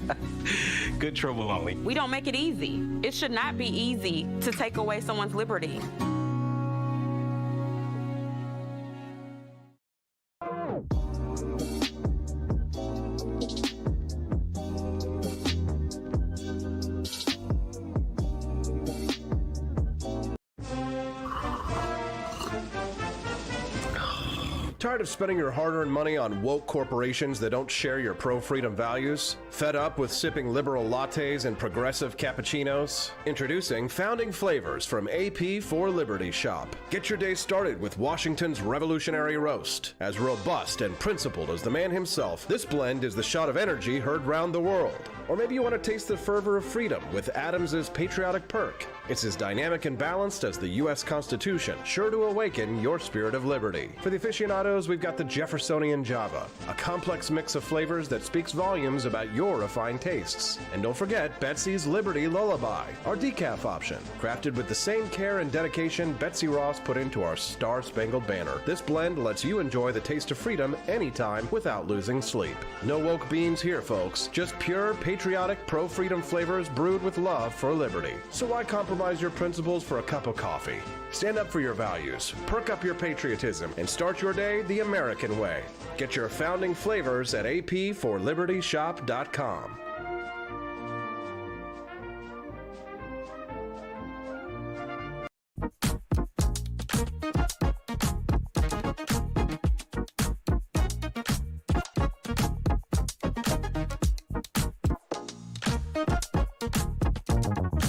Good trouble only. We don't make it easy. It should not be easy to take away someone's liberty. Tired of spending your hard-earned money on woke corporations that don't share your pro-freedom values? Fed up with sipping liberal lattes and progressive cappuccinos? Introducing Founding Flavors from AP for Liberty Shop. Get your day started with Washington's Revolutionary Roast. As robust and principled as the man himself, this blend is the shot of energy heard round the world. Or maybe you want to taste the fervor of freedom with Adams's Patriotic Perk. It's as dynamic and balanced as the U.S. Constitution, sure to awaken your spirit of liberty. For the aficionados, we've got the Jeffersonian Java, a complex mix of flavors that speaks volumes about your refined tastes. And don't forget Betsy's Liberty Lullaby, our decaf option, crafted with the same care and dedication Betsy Ross put into our Star-Spangled Banner. This blend lets you enjoy the taste of freedom anytime without losing sleep. No woke beans here, folks. Just pure, patriotic, pro-freedom flavors brewed with love for liberty. So why compromise your principles for a cup of coffee? Stand up for your values, perk up your patriotism, and start your day the American way. Get your Founding Flavors at apforlibertyshop.com.